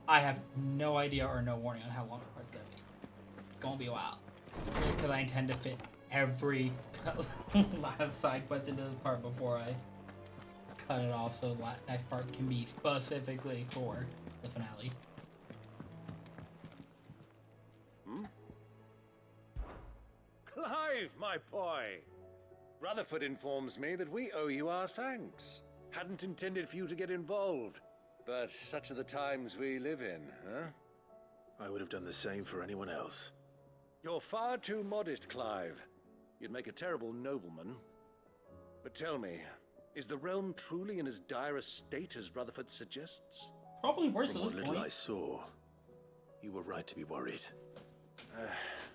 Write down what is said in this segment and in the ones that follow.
I have no idea or no warning on how long our part's gonna be. It's gonna be a while. Because I intend to fit every last side quest into this part before I cut it off, so the next part can be specifically for the finale. Clive, my boy! Rutherford informs me that we owe you our thanks. Hadn't intended for you to get involved, but such are the times we live in, huh? I would have done the same for anyone else. You're far too modest, Clive. You'd make a terrible nobleman. But tell me, is the realm truly in as dire a state as Rutherford suggests? Probably worse From at what this little point. I saw, you were right to be worried.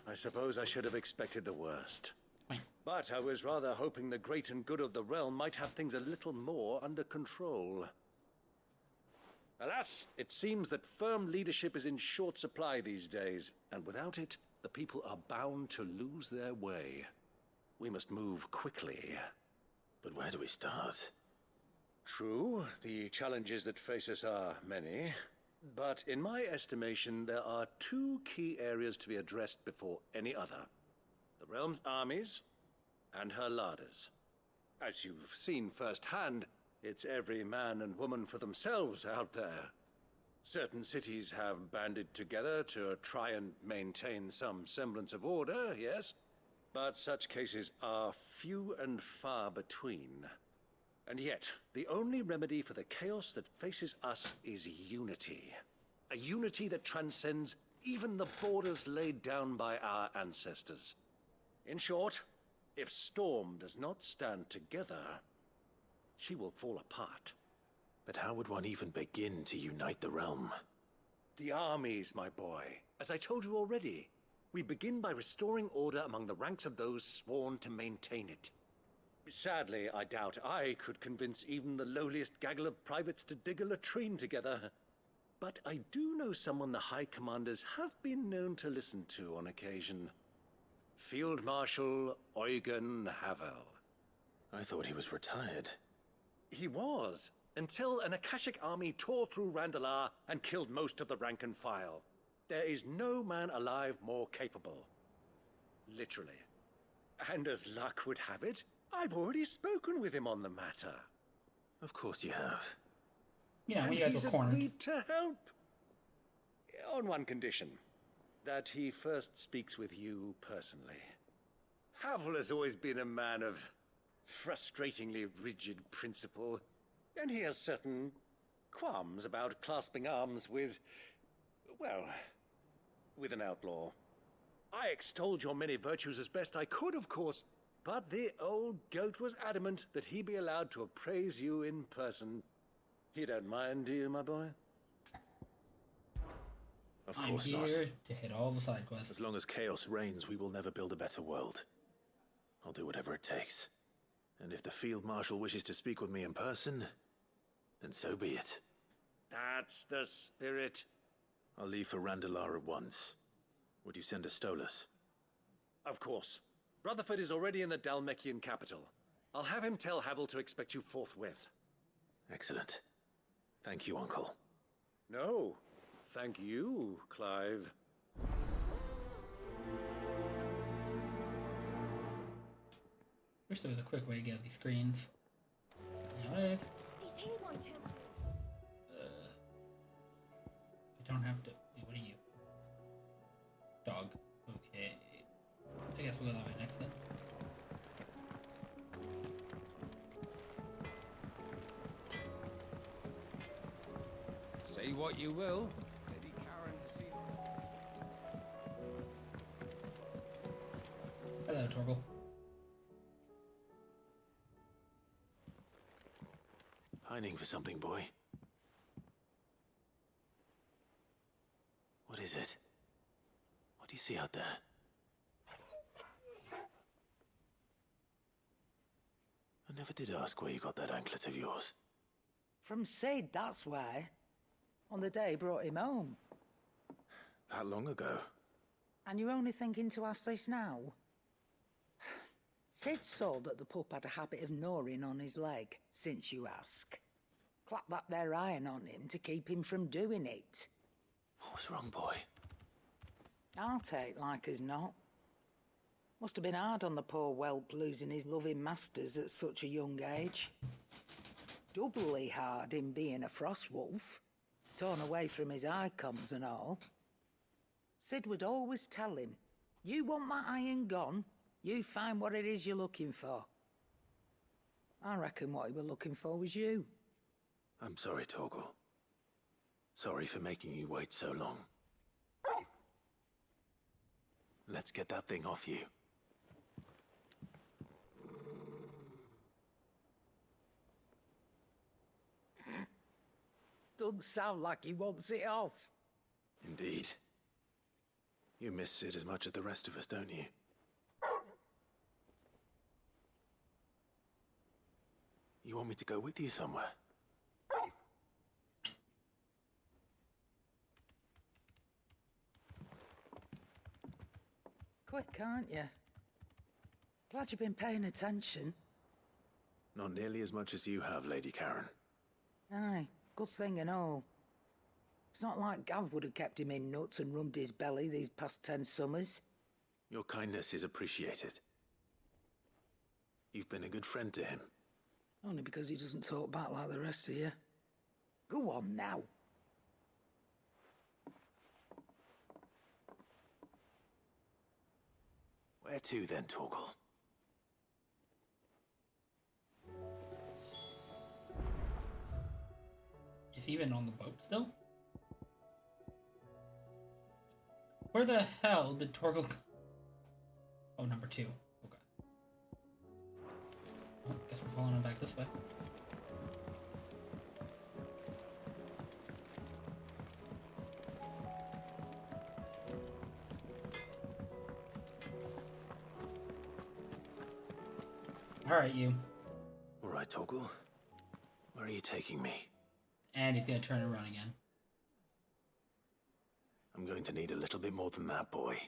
I suppose I should have expected the worst. But I was rather hoping the great and good of the realm might have things a little more under control. Alas, it seems that firm leadership is in short supply these days, and without it, the people are bound to lose their way. We must move quickly. But where do we start? True, the challenges that face us are many. But in my estimation, there are two key areas to be addressed before any other. The realm's armies and her larders. As you've seen firsthand, it's every man and woman for themselves out there. Certain cities have banded together to try and maintain some semblance of order, yes, but such cases are few and far between. And yet, the only remedy for the chaos that faces us is unity. A unity that transcends even the borders laid down by our ancestors. In short, if Storm does not stand together, she will fall apart. But how would one even begin to unite the realm? The armies, my boy. As I told you already, we begin by restoring order among the ranks of those sworn to maintain it. Sadly, I doubt I could convince even the lowliest gaggle of privates to dig a latrine together. But I do know someone the High Commanders have been known to listen to on occasion. Field Marshal Eugen Havel. I thought he was retired. He was, until an Akashic army tore through Randalar and killed most of the rank and file. There is no man alive more capable. Literally. And as luck would have it, I've already spoken with him on the matter. Of course you have. You know, And you guys he's were cornered. agreed to help. On one condition. That he first speaks with you personally. Havel has always been a man of frustratingly rigid principle, and he has certain qualms about clasping arms with, well, with an outlaw. I extolled your many virtues as best I could, of course, but the old goat was adamant that he be allowed to appraise you in person. You don't mind, do you, my boy? Of I'm course here not. to hit all the side quests. As long as chaos reigns, we will never build a better world. I'll do whatever it takes. And if the Field Marshal wishes to speak with me in person, then so be it. That's the spirit. I'll leave for Randalar at once. Would you send a Stolas? Of course. Rutherford is already in the Dalmekian capital. I'll have him tell Havel to expect you forthwith. Excellent. Thank you, Uncle. No, thank you, Clive. Wish there was a quick way to get these screens. Anyways, Is he wanting? I don't have to. Wait, what are you? Dog. Okay. I guess we'll go that way next then. Say what you will. Lady Karen has seen. Hello, Torgal. Pining for something, boy. What is it? What do you see out there? I never did ask where you got that anklet of yours. From Sid, that's why. On the day he brought him home. That long ago? And you're only thinking to ask this now? Sid saw that the pup had a habit of gnawing on his leg, since you ask. Clap that there iron on him to keep him from doing it. What's wrong, boy? I'll take like as not. Must have been hard on the poor whelp losing his loving masters at such a young age. Doubly hard in being a frost wolf, torn away from his icons and all. Sid would always tell him, you want my iron gone, you find what it is you're looking for. I reckon what he was looking for was you. I'm sorry, Torgal. Sorry for making you wait so long. Let's get that thing off you. Doesn't sound like he wants it off. Indeed. You miss Sid as much as the rest of us, don't you? You want me to go with you somewhere? Quick, aren't you? Glad you've been paying attention. Not nearly as much as you have, Lady Karen. Aye, good thing and all. It's not like Gav would have kept him in nuts and rubbed his belly these past 10 summers. Your kindness is appreciated. You've been a good friend to him. Only because he doesn't talk back like the rest of you. Go on now. Where to then, Torgal? Is he even on the boat still? Where the hell did Torgal go? Oh, number 2. Okay. Well, guess we're following him back this way. Alright, you. Alright, Torgal. Where are you taking me? And he's gonna turn and run again. I'm going to need a little bit more than that, boy.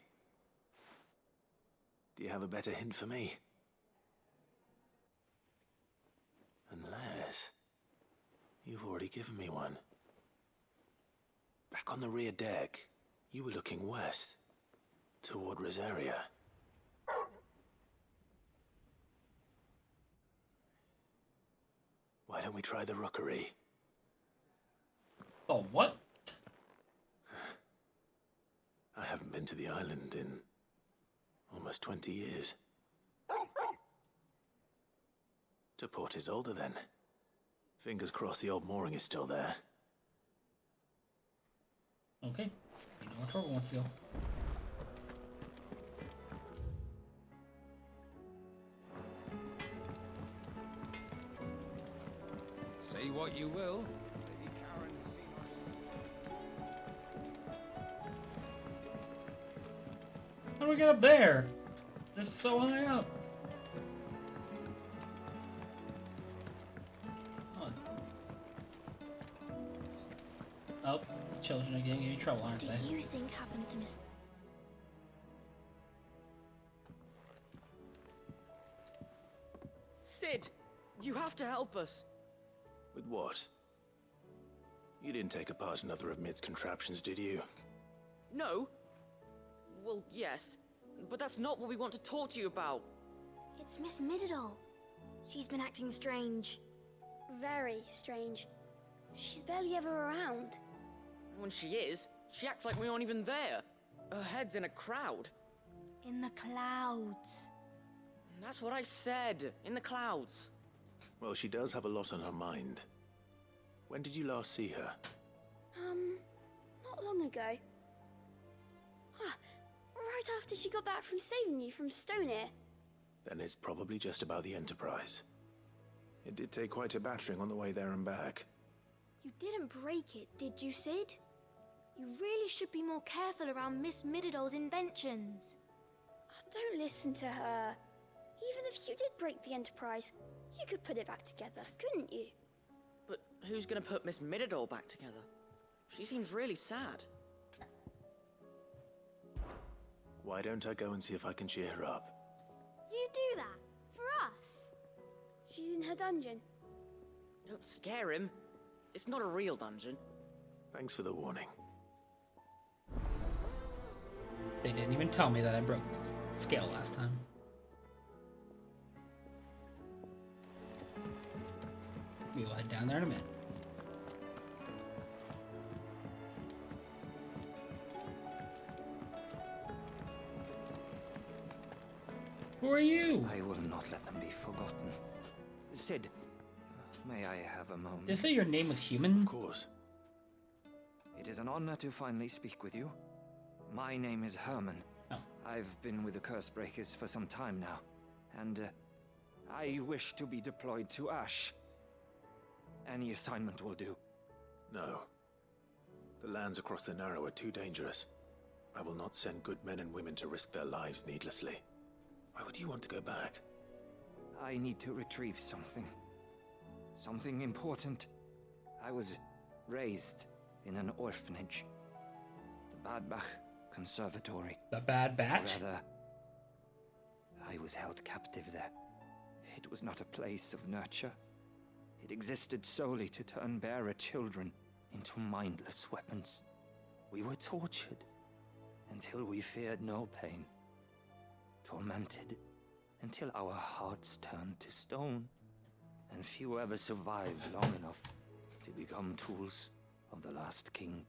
Do you have a better hint for me? Unless... you've already given me one. Back on the rear deck, you were looking west. Toward Rosaria. Why don't we try the rookery? Oh, what? I haven't been to the island in almost 20 years. To Port Isolde, then. Fingers crossed the old mooring is still there. Okay. You know where Torgal wants to go. Say what you will. Lady Karen has seen us. How do we get up there? It's so high up. Oh, children are getting in trouble, aren't What they? do you think happened to Miss... Sid, you have to help us. With what? You didn't take apart another of Mid's contraptions, did you? No? Well, yes. But that's not what we want to talk to you about. It's Miss Mididol. She's been acting strange. Very strange. She's barely ever around. When she is, she acts like we aren't even there. Her head's in a crowd. In the clouds. That's what I said. In the clouds. Well, she does have a lot on her mind. When did you last see her? Not long ago. Ah, right after she got back from saving you from Stoneir. Then it's probably just about the Enterprise. It did take quite a battering on the way there and back. You didn't break it, did you, Sid? You really should be more careful around Miss Mididol's inventions. Don't listen to her. Even if you did break the Enterprise, you could put it back together, couldn't you? But who's gonna put Miss Mididol back together? She seems really sad. Why don't I go and see if I can cheer her up? You do that? For us? She's in her dungeon. Don't scare him. It's not a real dungeon. Thanks for the warning. They didn't even tell me that I broke the scale last time. We will head down there in a minute. Who are you? I will not let them be forgotten. Sid, may I have a moment? Did you say your name was Human? Of course. It is an honor to finally speak with you. My name is Herman. Oh. I've been with the Cursebreakers for some time now, and I wish to be deployed to Ash. Any assignment will do. No. The lands across the Narrow are too dangerous. I will not send good men and women to risk their lives needlessly. Why would you want to go back? I need to retrieve something. Something important. I was raised in an orphanage. The Bad Bach Conservatory. The Bad Batch? Rather, I was held captive there. It was not a place of nurture. It existed solely to turn bearer children into mindless weapons. We were tortured until we feared no pain. Tormented until our hearts turned to stone, and few ever survived long enough to become tools of the last king.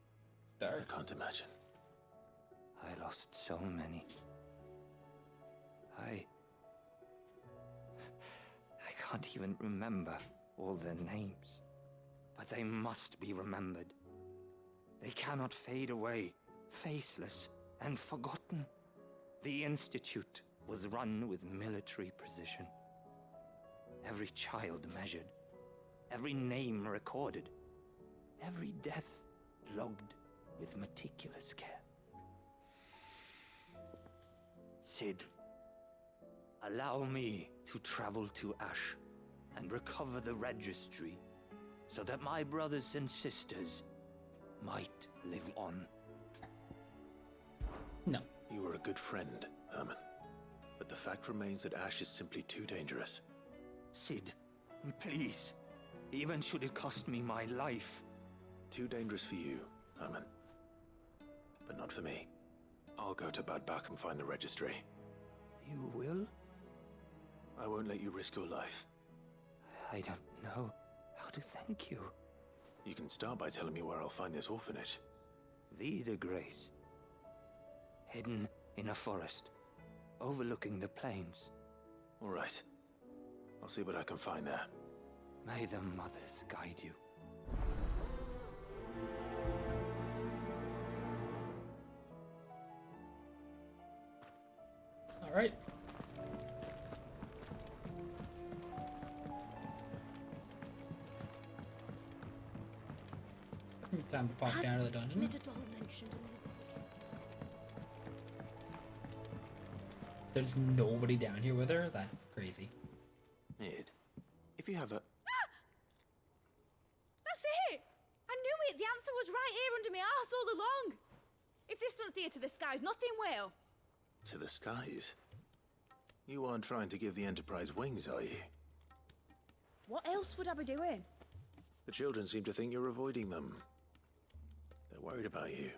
I can't imagine. I lost so many. I can't even remember all their names, but they must be remembered. They cannot fade away, faceless and forgotten. The Institute was run with military precision. Every child measured, every name recorded, every death logged with meticulous care. Sid, allow me to travel to Ash and recover the registry so that my brothers and sisters might live on. No. You were a good friend, Herman. But the fact remains that Ash is simply too dangerous. Sid, please, even should it cost me my life. Too dangerous for you, Herman. But not for me. I'll go to Bad Bach and find the registry. You will? I won't let you risk your life. I don't know how to thank you. You can start by telling me where I'll find this orphanage. Vida Grace. Hidden in a forest, overlooking the plains. All right. I'll see what I can find there. May the mothers guide you. All right. Time to pop down to the dungeon. Midadol mentioned a new There's nobody down here with her? That's crazy. Ned, if you have a... That's it! I knew it! The answer was right here under my arse all along! If this doesn't steer to the skies, nothing will! To the skies? You aren't trying to give the Enterprise wings, are you? What else would I be doing? The children seem to think you're avoiding them. They're worried about you.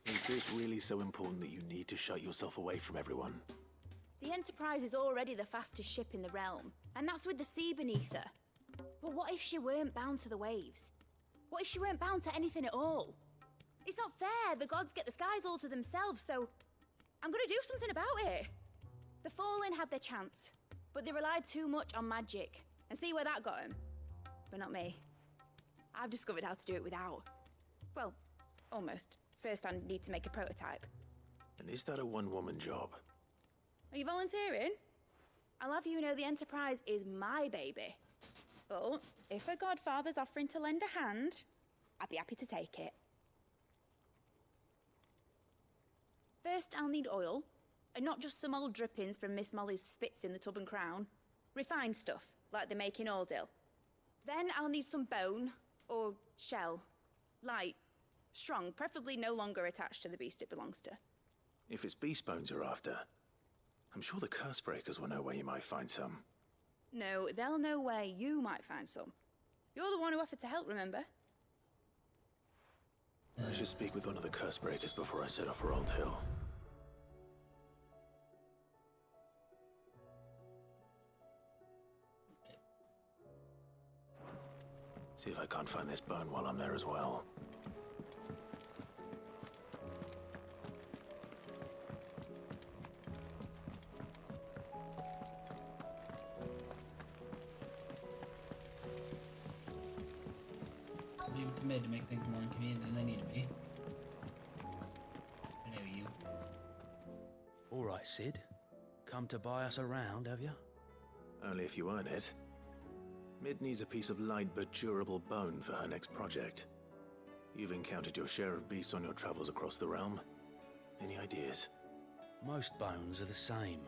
Is this really so important that you need to shut yourself away from everyone? The Enterprise is already the fastest ship in the realm, and that's with the sea beneath her. But what if she weren't bound to the waves? What if she weren't bound to anything at all? It's not fair. The gods get the skies all to themselves, so I'm gonna do something about it. The Fallen had their chance, but they relied too much on magic. And see where that got them? But not me. I've discovered how to do it without. Well, almost. First, I need to make a prototype. And is that a one-woman job? Are you volunteering? I'll have you know the Enterprise is my baby. But if a godfather's offering to lend a hand, I'd be happy to take it. First, I'll need oil, and not just some old drippings from Miss Molly's spits in the Tub and Crown. Refined stuff, like they make in Ordil. Then I'll need some bone, or shell. Light, strong, preferably no longer attached to the beast it belongs to. If it's beast bones you're after, I'm sure the Cursebreakers will know where you might find some. No, they'll know where you might find some. You're the one who offered to help, remember? I should speak with one of the Cursebreakers before I set off for Old Hill. See if I can't find this bone while I'm there as well. You've committed to make things more inconvenient than they need to be. I know you. All right, Sid. Come to buy us around, have you? Only if you earn it. Mid needs a piece of light but durable bone for her next project. You've encountered your share of beasts on your travels across the realm. Any ideas? Most bones are the same.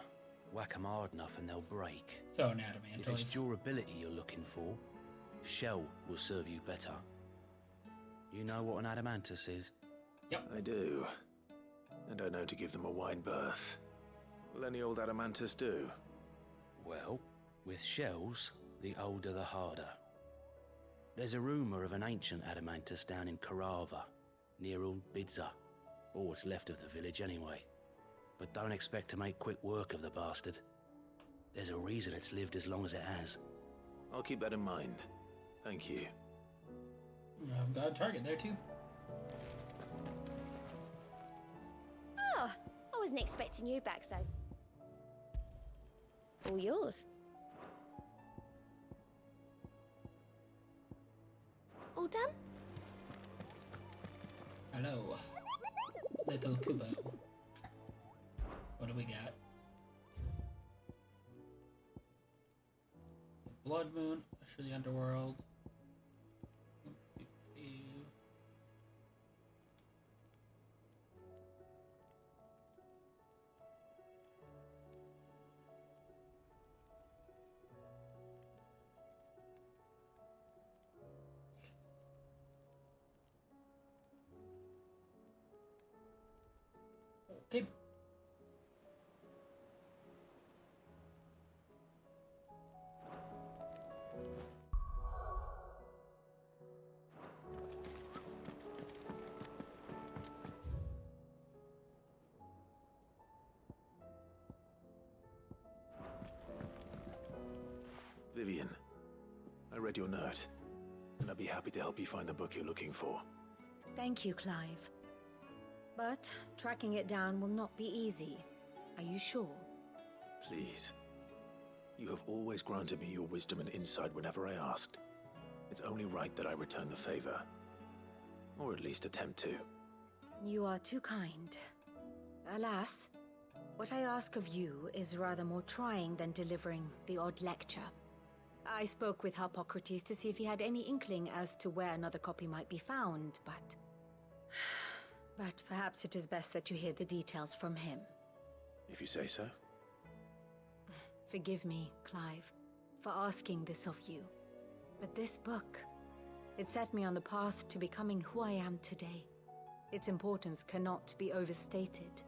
Whack 'em hard enough and they'll break. So If it's adamantoids. durability you're looking for, shell will serve you better. You know what an adamantus is? I do. And I know to give them a wide berth. Will any old adamantus do? Well, with shells, the older the harder. There's a rumour of an ancient adamantus down in Karava, near Old Bidza, or what's left of the village anyway. But don't expect to make quick work of the bastard. There's a reason it's lived as long as it has. I'll keep that in mind. Thank you. I've got a target there too. Oh, I wasn't expecting you back, so. All yours. All done? Hello, little Kubo. What do we got? Blood Moon, Usher the Underworld. Okay. Vivian, I read your note, and I'd be happy to help you find the book you're looking for. Thank you, Clive. But tracking it down will not be easy. Are you sure? Please. You have always granted me your wisdom and insight whenever I asked. It's only right that I return the favor. Or at least attempt to. You are too kind. Alas, what I ask of you is rather more trying than delivering the odd lecture. I spoke with Harpocrates to see if he had any inkling as to where another copy might be found, but... But perhaps it is best that you hear the details from him. If you say so. Forgive me, Clive, for asking this of you. But this book, it set me on the path to becoming who I am today. Its importance cannot be overstated.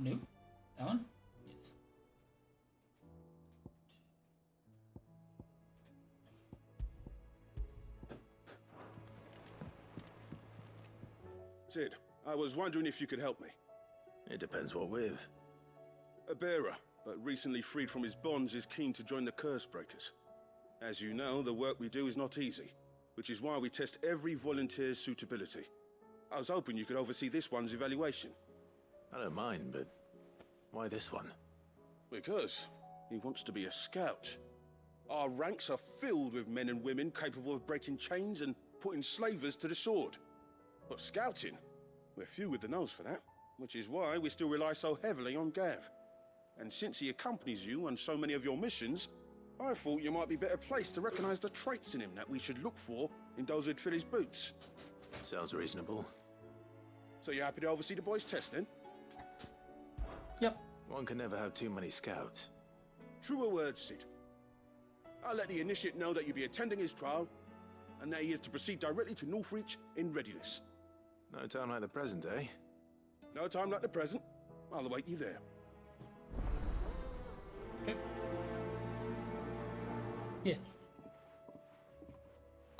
Nope. That one? Yes. Sid, I was wondering if you could help me. It depends what with. A bearer, but recently freed from his bonds, is keen to join the Curse Breakers. As you know, the work we do is not easy, which is why we test every volunteer's suitability. I was hoping you could oversee this one's evaluation. I don't mind, but why this one? Because he wants to be a scout. Our ranks are filled with men and women capable of breaking chains and putting slavers to the sword. But scouting, we're few with the nose for that, which is why we still rely so heavily on Gav. And since he accompanies you on so many of your missions, I thought you might be better placed to recognize the traits in him that we should look for in those who'd fill his boots. Sounds reasonable. So you're happy to oversee the boys' test, then? Yep. One can never have too many scouts. Truer words, Sid. I'll let the initiate know that you'll be attending his trial, and that he is to proceed directly to Northreach in readiness. No time like the present, eh? No time like the present. I'll await you there. Okay.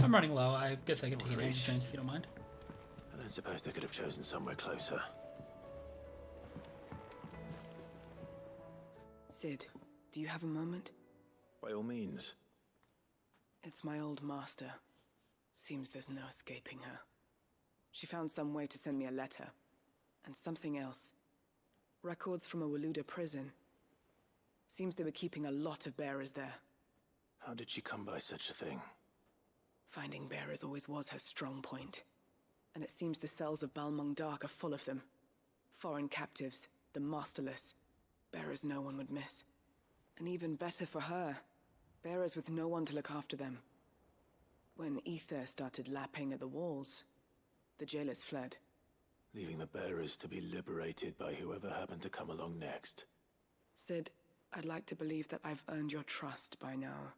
I'm running low. I guess I could take an North energy drink if you don't mind. I don't suppose they could have chosen somewhere closer. Sid, do you have a moment? By all means. It's my old master. Seems there's no escaping her. She found some way to send me a letter. And something else. Records from a Waluda prison. Seems they were keeping a lot of bearers there. How did she come by such a thing? Finding bearers always was her strong point. And it seems the cells of Balmung Dark are full of them. Foreign captives, the masterless. Bearers no one would miss. And even better for her, bearers with no one to look after them. When ether started lapping at the walls, the jailers fled. Leaving the bearers to be liberated by whoever happened to come along next. Sid, I'd like to believe that I've earned your trust by now.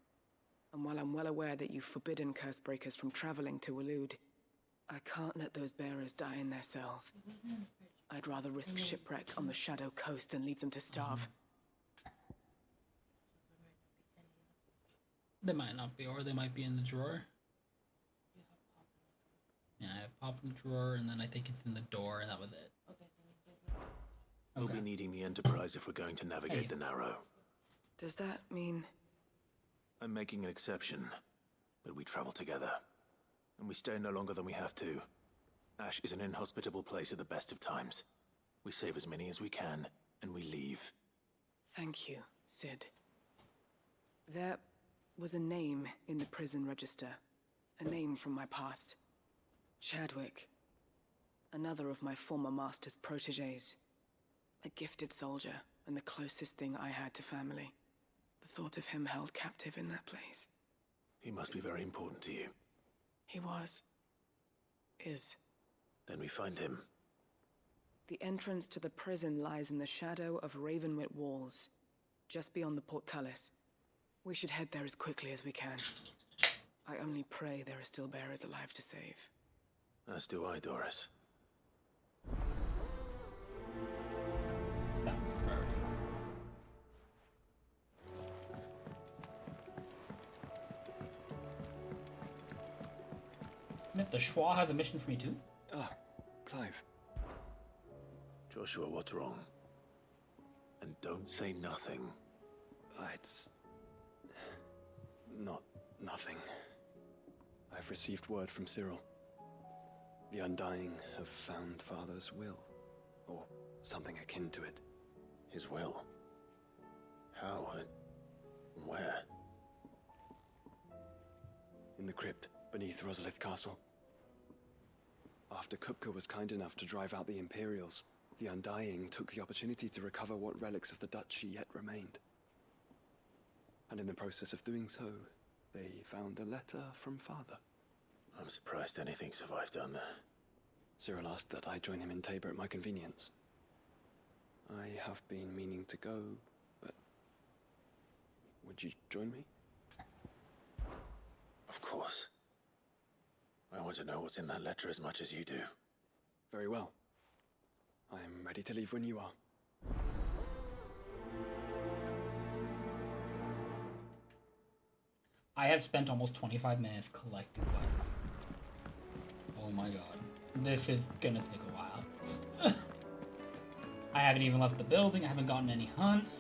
And while I'm well aware that you've forbidden Cursebreakers from traveling to Waloed, I can't let those bearers die in their cells. I'd rather risk shipwreck on the Shadow Coast than leave them to starve. They might not be, or they might be in the drawer. Yeah, I popped in the drawer, and then I think it's in the door, and that was it. We'll be needing the Enterprise if we're going to navigate the Narrow. Does that mean... I'm making an exception, but we travel together. And we stay no longer than we have to. Ash is an inhospitable place at the best of times. We save as many as we can, and we leave. Thank you, Sid. There was a name in the prison register. A name from my past. Chadwick. Another of my former master's protégés. A gifted soldier, and the closest thing I had to family. The thought of him held captive in that place. He must be very important to you. He was. Is. Then we find him. The entrance to the prison lies in the shadow of Ravenwit Walls, just beyond the portcullis. We should head there as quickly as we can. I only pray there are still bearers alive to save. As do I, Doris. The Schwa has a mission for me too? Ah, Clive. Joshua, what's wrong? And don't say nothing. It's... not nothing. I've received word from Cyril. The Undying have found Father's will. Or something akin to it. His will? How? Where? In the crypt, beneath Rosalith Castle. After Kupka was kind enough to drive out the Imperials, the Undying took the opportunity to recover what relics of the Duchy yet remained. And in the process of doing so, they found a letter from Father. I'm surprised anything survived down there. Cyril asked that I join him in Tabor at my convenience. I have been meaning to go, but... would you join me? Of course. I want to know what's in that letter as much as you do. Very well. I'm ready to leave when you are. I have spent almost 25 minutes collecting weapons. Oh my god. This is gonna take a while. I haven't even left the building, I haven't gotten any hunts.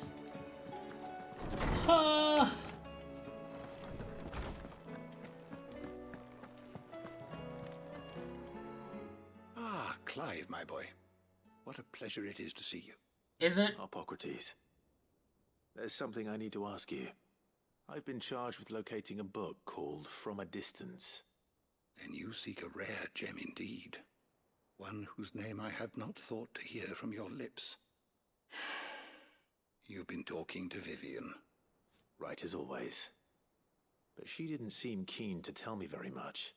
Clive, my boy. What a pleasure it is to see you. Is it? Hippocrates. There's something I need to ask you. I've been charged with locating a book called From a Distance. Then you seek a rare gem indeed. One whose name I had not thought to hear from your lips. You've been talking to Vivian. Right as always. But she didn't seem keen to tell me very much.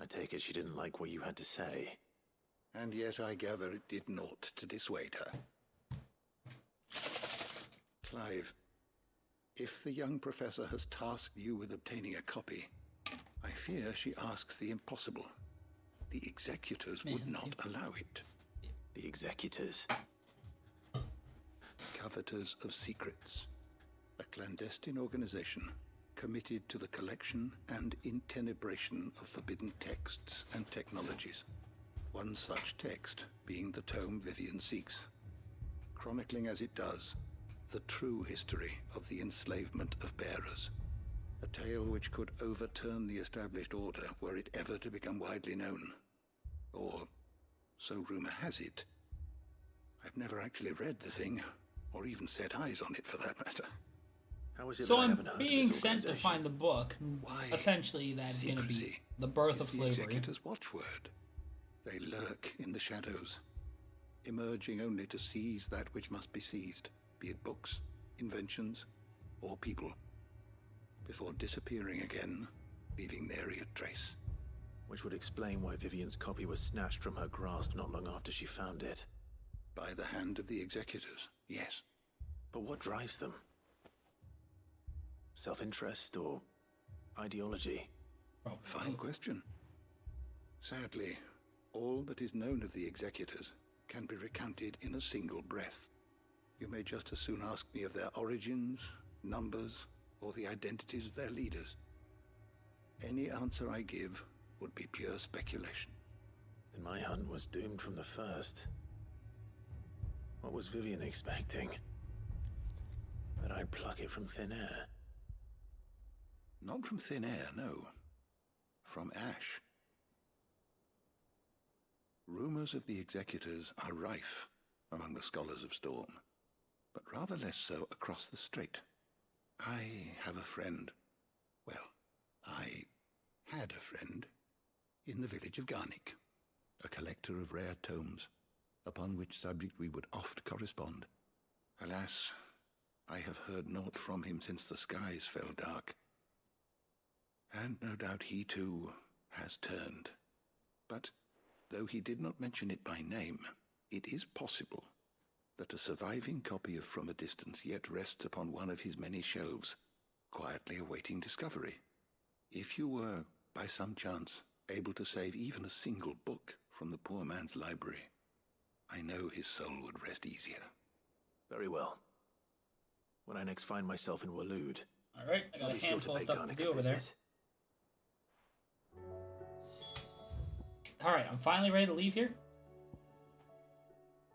I take it she didn't like what you had to say. And yet I gather it did naught to dissuade her. Clive, if the young professor has tasked you with obtaining a copy, I fear she asks the impossible. The executors would not allow it. The executors? Coveters of secrets. A clandestine organization committed to the collection and intenebration of forbidden texts and technologies. One such text being the tome Vivian seeks, chronicling as it does the true history of the enslavement of bearers. A tale which could overturn the established order were it ever to become widely known. Or, so rumor has it. I've never actually read the thing, or even set eyes on it for that matter. How is it So that I I'm haven't heard being of this sent to organization? find the book. Why, Essentially, that's going to be secrecy the birth is of the slavery. Executor's watchword. They lurk in the shadows, emerging only to seize that which must be seized, be it books, inventions, or people, before disappearing again, leaving nary a trace. Which would explain why Vivian's copy was snatched from her grasp not long after she found it. By the hand of the Executors, yes. But what drives them? Self-interest or ideology? Fine question. Sadly, all that is known of the Executors can be recounted in a single breath. You may just as soon ask me of their origins, numbers, or the identities of their leaders. Any answer I give would be pure speculation. Then my hunt was doomed from the first. What was Vivian expecting? That I'd pluck it from thin air? Not from thin air, no. From ash. Rumors of the Executors are rife among the scholars of Storm, but rather less so across the Strait. I have a friend. Well, I had a friend in the village of Garnick, a collector of rare tomes, upon which subject we would oft correspond. Alas, I have heard naught from him since the skies fell dark. And no doubt he too has turned. But though he did not mention it by name, it is possible that a surviving copy of From a Distance yet rests upon one of his many shelves, quietly awaiting discovery. If you were, by some chance, able to save even a single book from the poor man's library, I know his soul would rest easier. Very well. When I next find myself in Waloed, Alright, I got I'll a be sure handful to of pay stuff to Garnick do a over there. visit. Alright, I'm finally ready to leave here.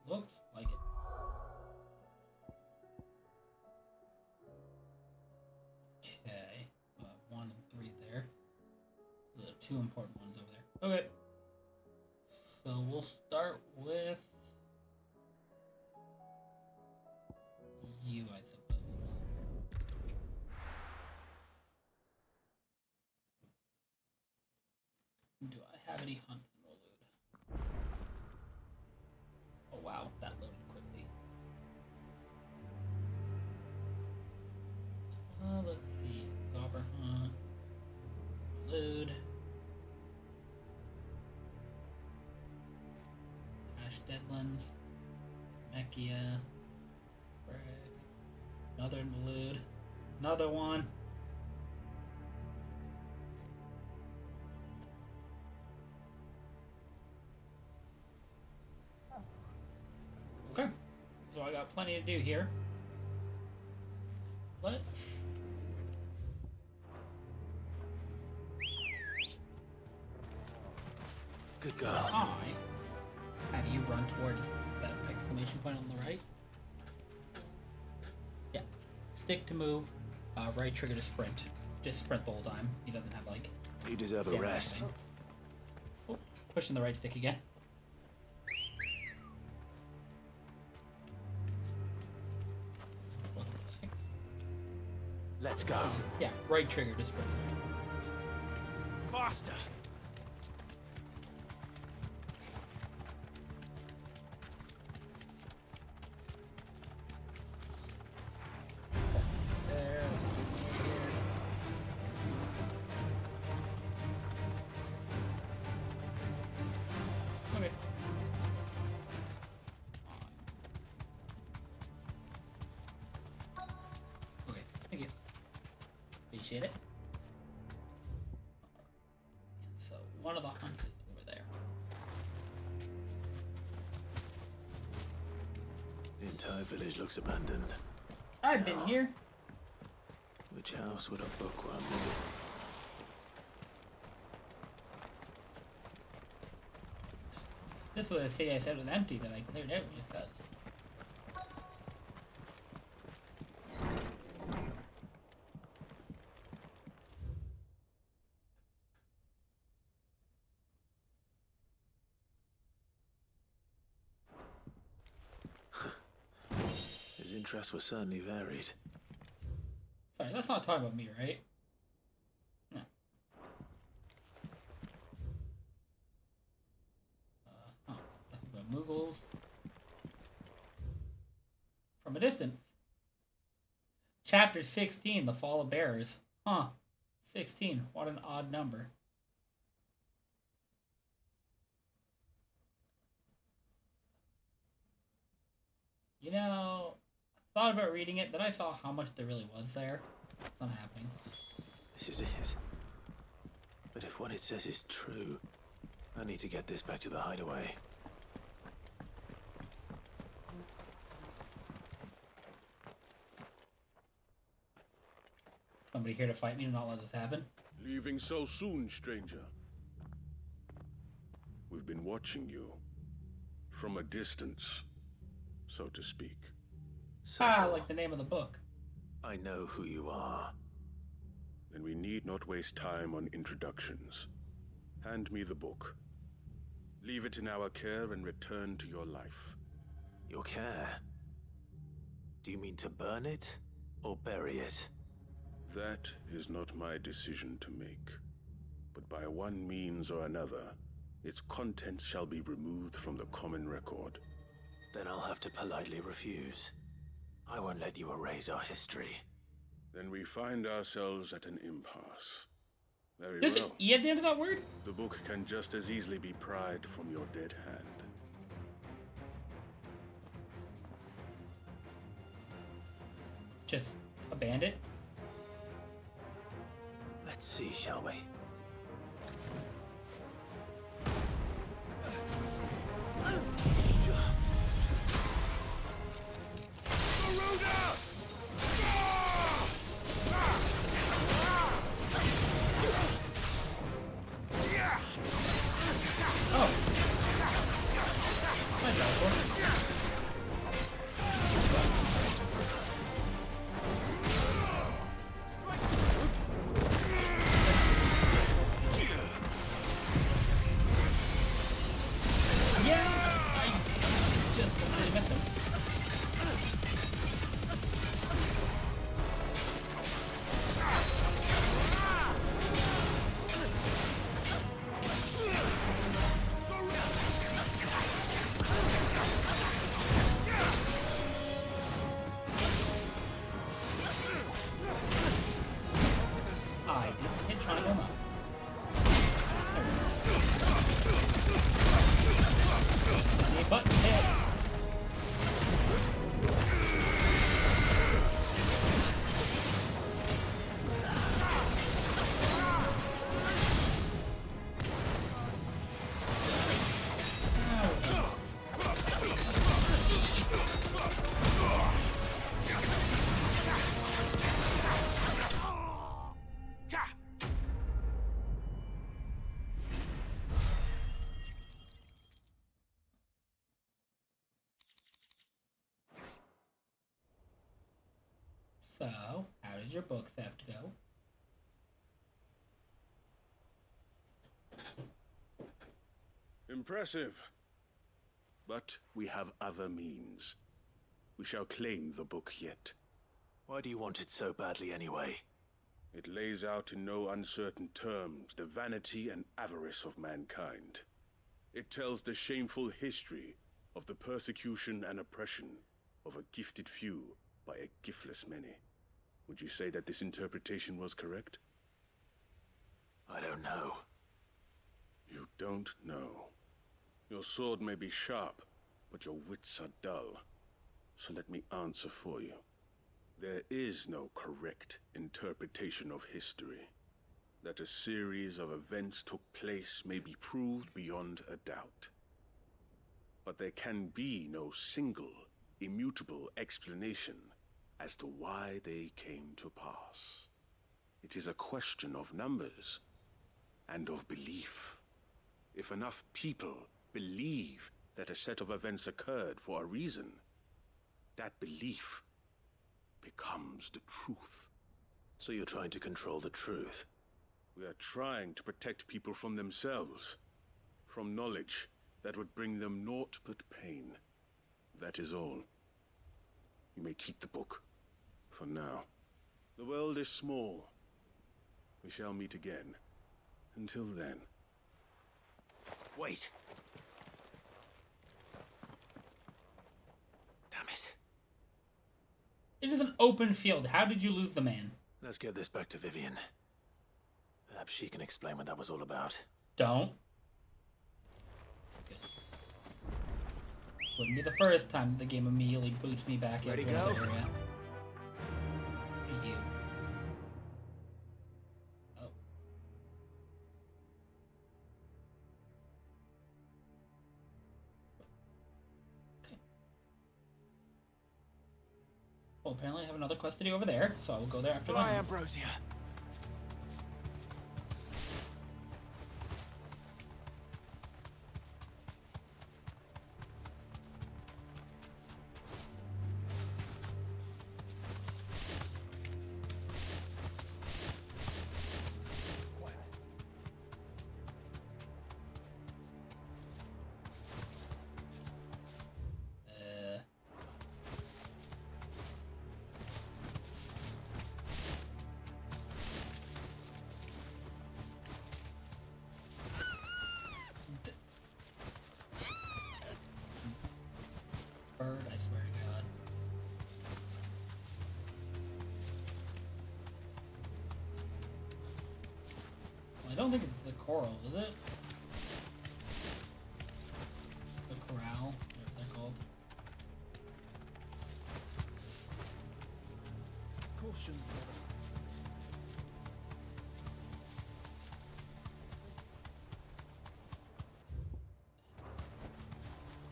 Looks like it. Okay, 1 and 3 there. The 2 important ones over there. Okay. So we'll start with you, I suppose. Do I have any hunts in Waloed? Oh wow, that loaded quickly. Let's see. Gobber Hunt. Waloed. Ash Deadlands. Mechia. Brick. Another Waloed. Another one. Okay, so I got plenty to do here. Let's... Good God. I have you run towards that exclamation point on the right. Yeah. Stick to move, right trigger to sprint. Just sprint the whole time. He doesn't have like... You deserve a rest. Oh, pushing the right stick again. Let's go. Yeah, right trigger to sprint. Faster. There. Okay. Okay, thank you. Appreciate it. So, one of the hunts is over there. The entire village looks abandoned. I've been here. Which Which house would a bookworm live This was a city I said was empty that I cleared out just cause. in? His interests were certainly varied. Sorry, let's not talk about me, right? No. Stuff about Mughals. From a distance. Chapter 16, The Fall of Bearers. Huh. 16, what an odd number. You know, I thought about reading it, then I saw how much there really was there. It's not happening. This is it. But if what it says is true, I need to get this back to the hideaway. Somebody here to fight me and not let this happen? Leaving so soon, stranger? We've been watching you. From a distance, so to speak. Like the name of the book. I know who you are. Then we need not waste time on introductions. Hand me the book. Leave it in our care and return to your life. Your care? Do you mean to burn it or bury it? That is not my decision to make. But by one means or another, its contents shall be removed from the common record. Then I'll have to politely refuse. I won't let you erase our history. Then we find ourselves at an impasse. Very There's well. an E at the end of that word? The book can just as easily be pried from your dead hand. Just a bandit? Let's see, shall we? So, how did your book theft go? Impressive. But we have other means. We shall claim the book yet. Why do you want it so badly anyway? It lays out in no uncertain terms the vanity and avarice of mankind. It tells the shameful history of the persecution and oppression of a gifted few by a giftless many. Would you say that this interpretation was correct? I don't know. You don't know. Your sword may be sharp, but your wits are dull. So let me answer for you. There is no correct interpretation of history. That a series of events took place may be proved beyond a doubt. But there can be no single, immutable explanation as to why they came to pass. It is a question of numbers and of belief. If enough people believe that a set of events occurred for a reason, that belief becomes the truth. So you're trying to control the truth? We are trying to protect people from themselves, from knowledge that would bring them naught but pain. That is all. You may keep the book, for now. The world is small. We shall meet again. Until then. Wait! Damn it. It is an open field. How did you lose the man? Let's get this back to Vivian. Perhaps she can explain what that was all about. Don't. Wouldn't be the first time the game immediately boots me back into another area. You. Oh. Okay. Well, apparently I have another quest to do over there, so I will go there after that. Bye, Ambrosia. Bird, I swear to God. Well, I don't think it's the coral, is it? The corral, whatever they're called. Caution.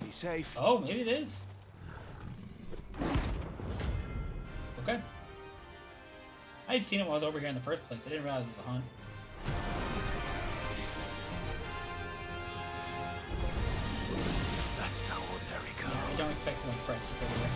Be safe. Oh, maybe it is. Okay. I had seen it while I was over here in the first place. I didn't realize it was a hunt. That's no ordinary car. Yeah, I don't expect to like press it over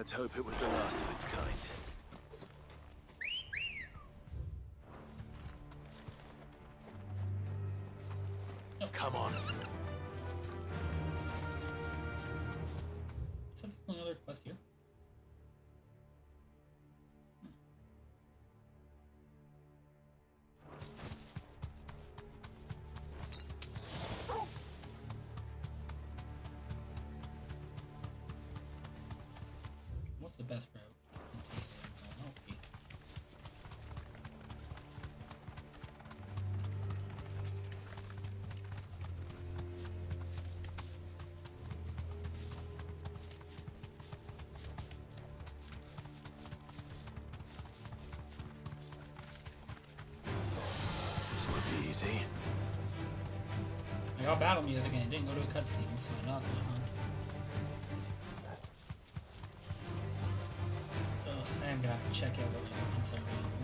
Let's hope it was the last of its kind. Come on. Is that the only other quest here? What's the best route? Okay. This would be easy. I got battle music and it didn't go to a cutscene, so I know it's not hard. Ugh, I am gonna have to check out what weapons are available.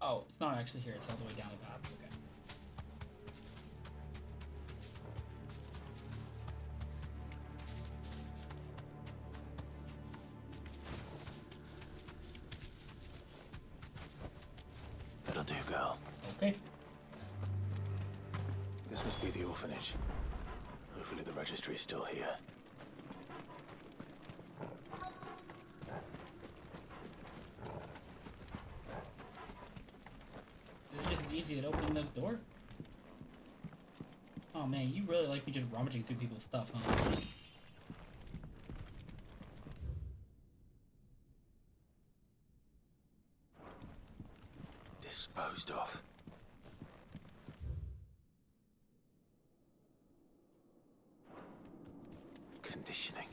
Oh, it's not actually here. It's all the way down the path. Okay. That'll do, girl. Okay. This must be the orphanage. Hopefully the registry's still here. Easy at opening this door? Oh man, you really like me just rummaging through people's stuff, huh? Disposed of. Conditioning.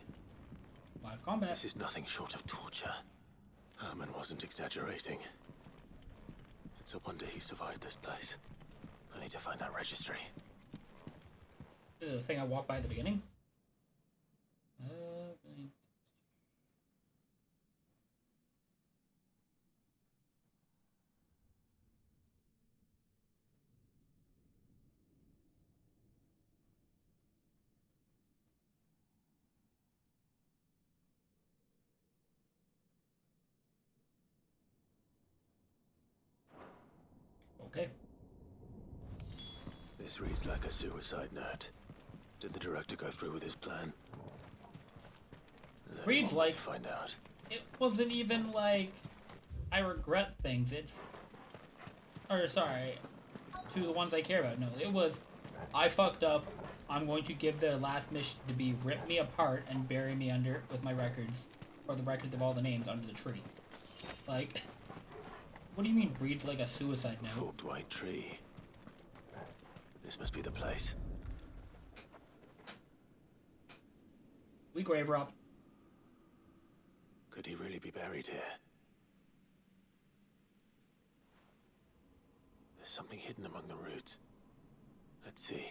Live combat. This is nothing short of torture. Herman wasn't exaggerating. It's a wonder he survived this place. I need to find that registry. This is the thing I walked by at the beginning? Okay. This reads like a suicide note. Did the director go through with his plan? Reads like... to find out. It wasn't even like... I regret things. It's... Or, sorry. To the ones I care about. No, it was... I fucked up. I'm going to give the last mission to be rip me apart and bury me under with my records. Or the records of all the names under the tree. Like... What do you mean reads like a suicide note? Forked white tree. This must be the place. We grave rob. Could he really be buried here? There's something hidden among the roots. Let's see.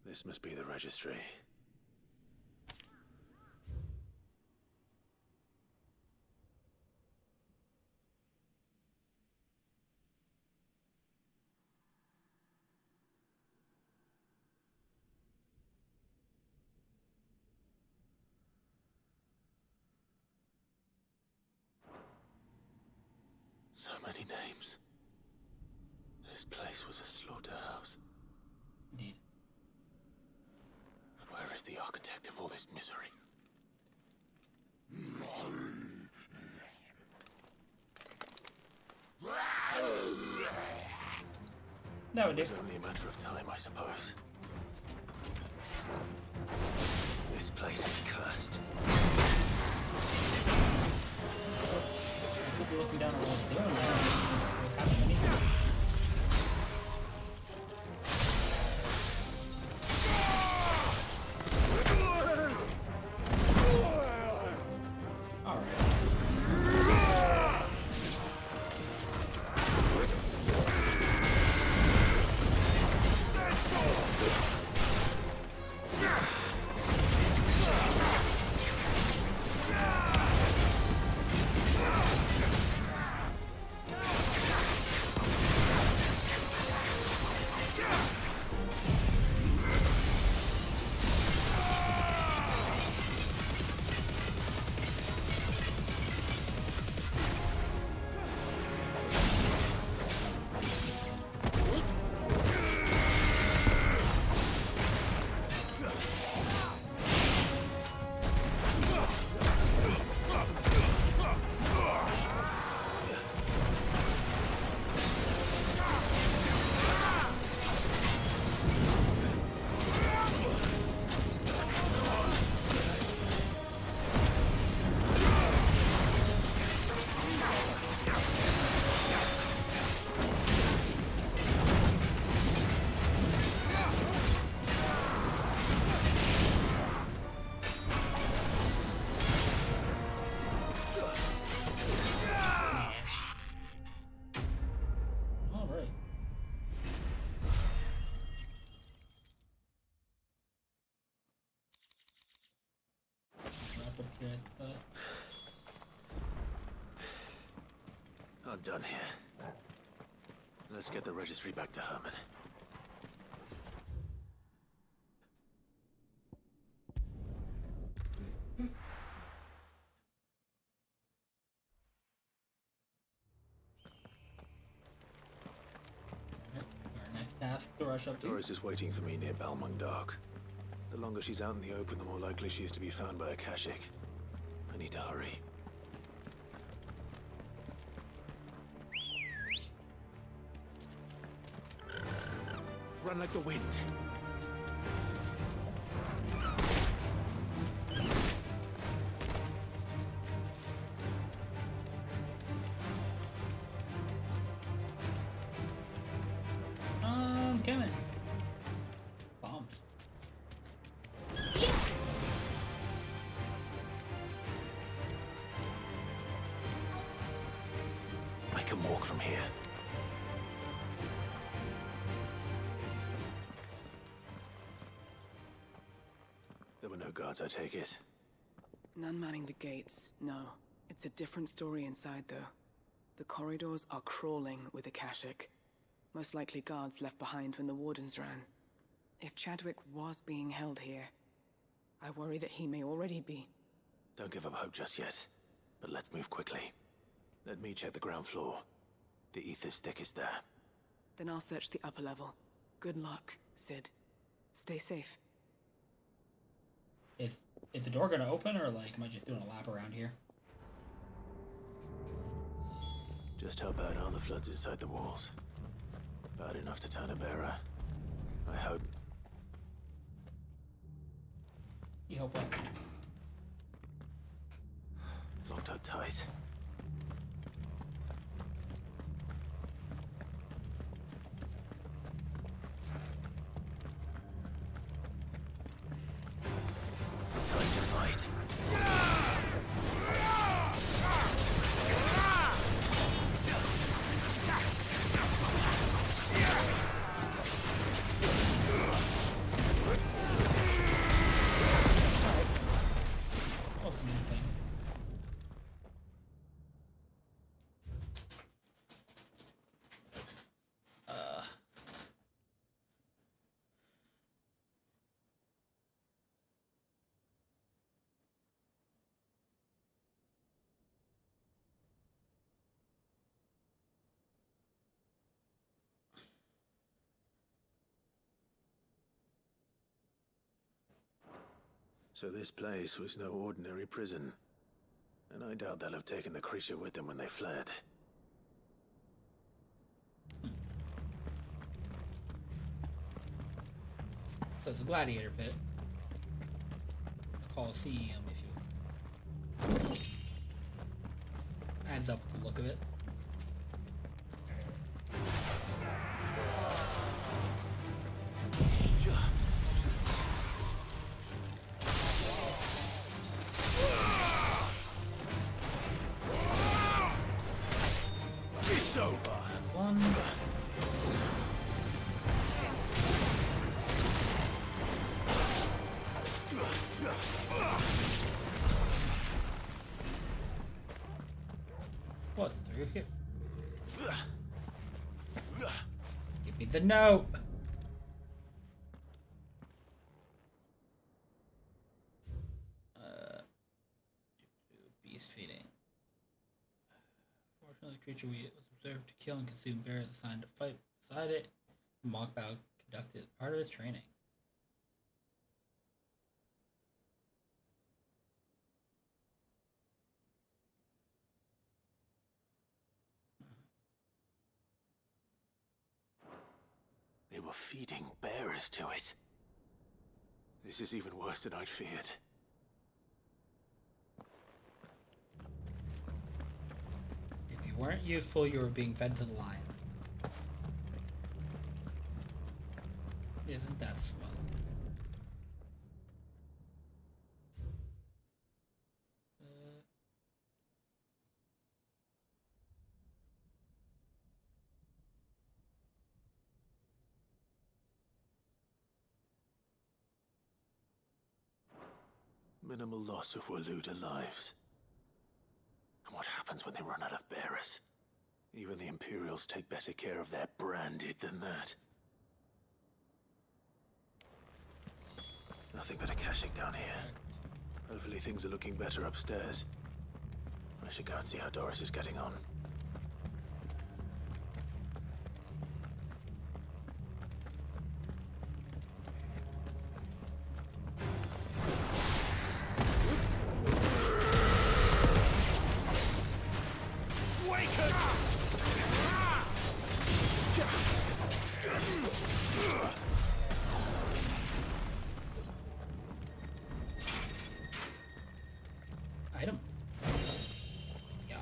This must be the registry. So many names. This place was a slaughterhouse. Indeed. But where is the architect of all this misery? That would do. It's only a matter of time, I suppose. This place is cursed. We'll be looking down at what it's doing now. What's happening. Yeah, but I'm done here. Let's get the registry back to Herman. our next task to rush up to. Doris is waiting for me near Balmung Dark. The longer she's out in the open, the more likely she is to be found by a Kashik. I need to hurry. Run like the wind. Coming. Bombs. I can walk from here. There were no guards, I take it. None manning the gates, no. It's a different story inside, though. The corridors are crawling with Akashic. Most likely guards left behind when the wardens ran. If Chadwick was being held here, I worry that he may already be. Don't give up hope just yet, but let's move quickly. Let me check the ground floor. The ether's thickest there. Then I'll search the upper level. Good luck, Sid. Stay safe. Is the door gonna open, or like am I just doing a lap around here? Just how bad are the floods inside the walls? Bad enough to turn a bearer. I hope. You hope what? Locked up tight. Time to fight. So this place was no ordinary prison. And I doubt they'll have taken the creature with them when they fled. So it's a gladiator pit. A Coliseum, if you will. Adds up with the look of it. It's over. That's one. What's through here? Give me the note. Beast feeding. Fortunately, the creature we was observed to kill and consume bears assigned to fight beside it. Mockbow conducted part of his training. They were feeding bearers to it. This is even worse than I'd feared. If you weren't useful, you were being fed to the lion. Isn't that swell? Minimal loss of Waluda lives. And what happens when they run out of bearers? Even the Imperials take better care of their branded than that. Nothing but a caching down here. Hopefully things are looking better upstairs. I should go and see how Doris is getting on. Item. Yeah.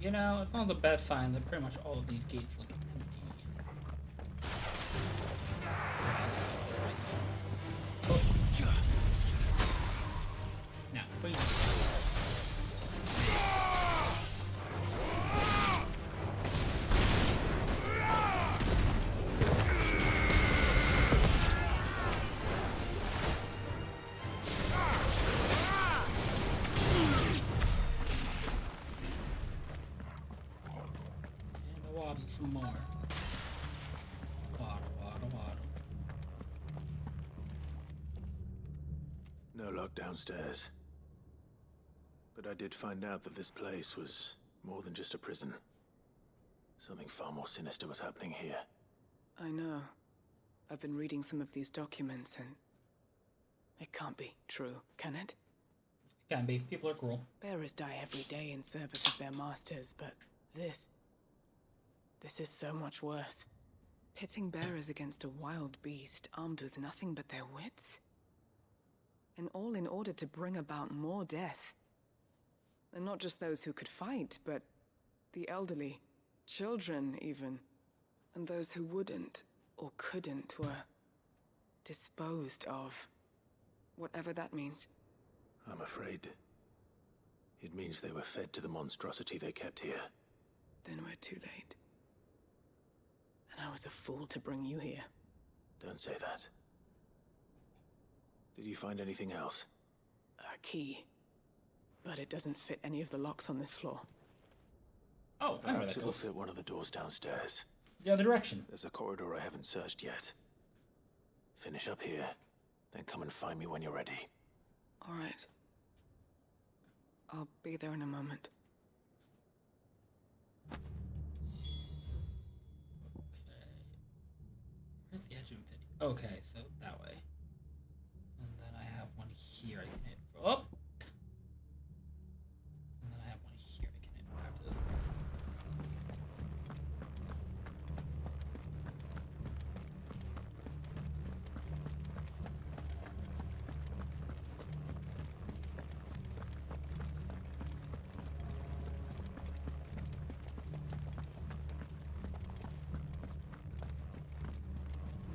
You know, it's not the best sign that pretty much all of these gates look empty. Now, please. Some more. Water. No lock downstairs. But I did find out that this place was more than just a prison. Something far more sinister was happening here. I know. I've been reading some of these documents and... it can't be true, can it? It can be. People are cruel. Bearers die every day in service of their masters, but this is so much worse. Pitting bearers against a wild beast armed with nothing but their wits? And all in order to bring about more death. And not just those who could fight, but the elderly, children even. And those who wouldn't or couldn't were disposed of. Whatever that means. I'm afraid it means they were fed to the monstrosity they kept here. Then we're too late. And I was a fool to bring you here. Don't say that. Did you find anything else? A key. But it doesn't fit any of the locks on this floor. Oh, I know Perhaps that it will goes. fit one of the doors downstairs. The other direction. There's a corridor I haven't searched yet. Finish up here, then come and find me when you're ready. All right. I'll be there in a moment. Where's the edge of infinity? Okay, so that way. And then I have one here I can hit. Oh! And then I have one here I can hit after this.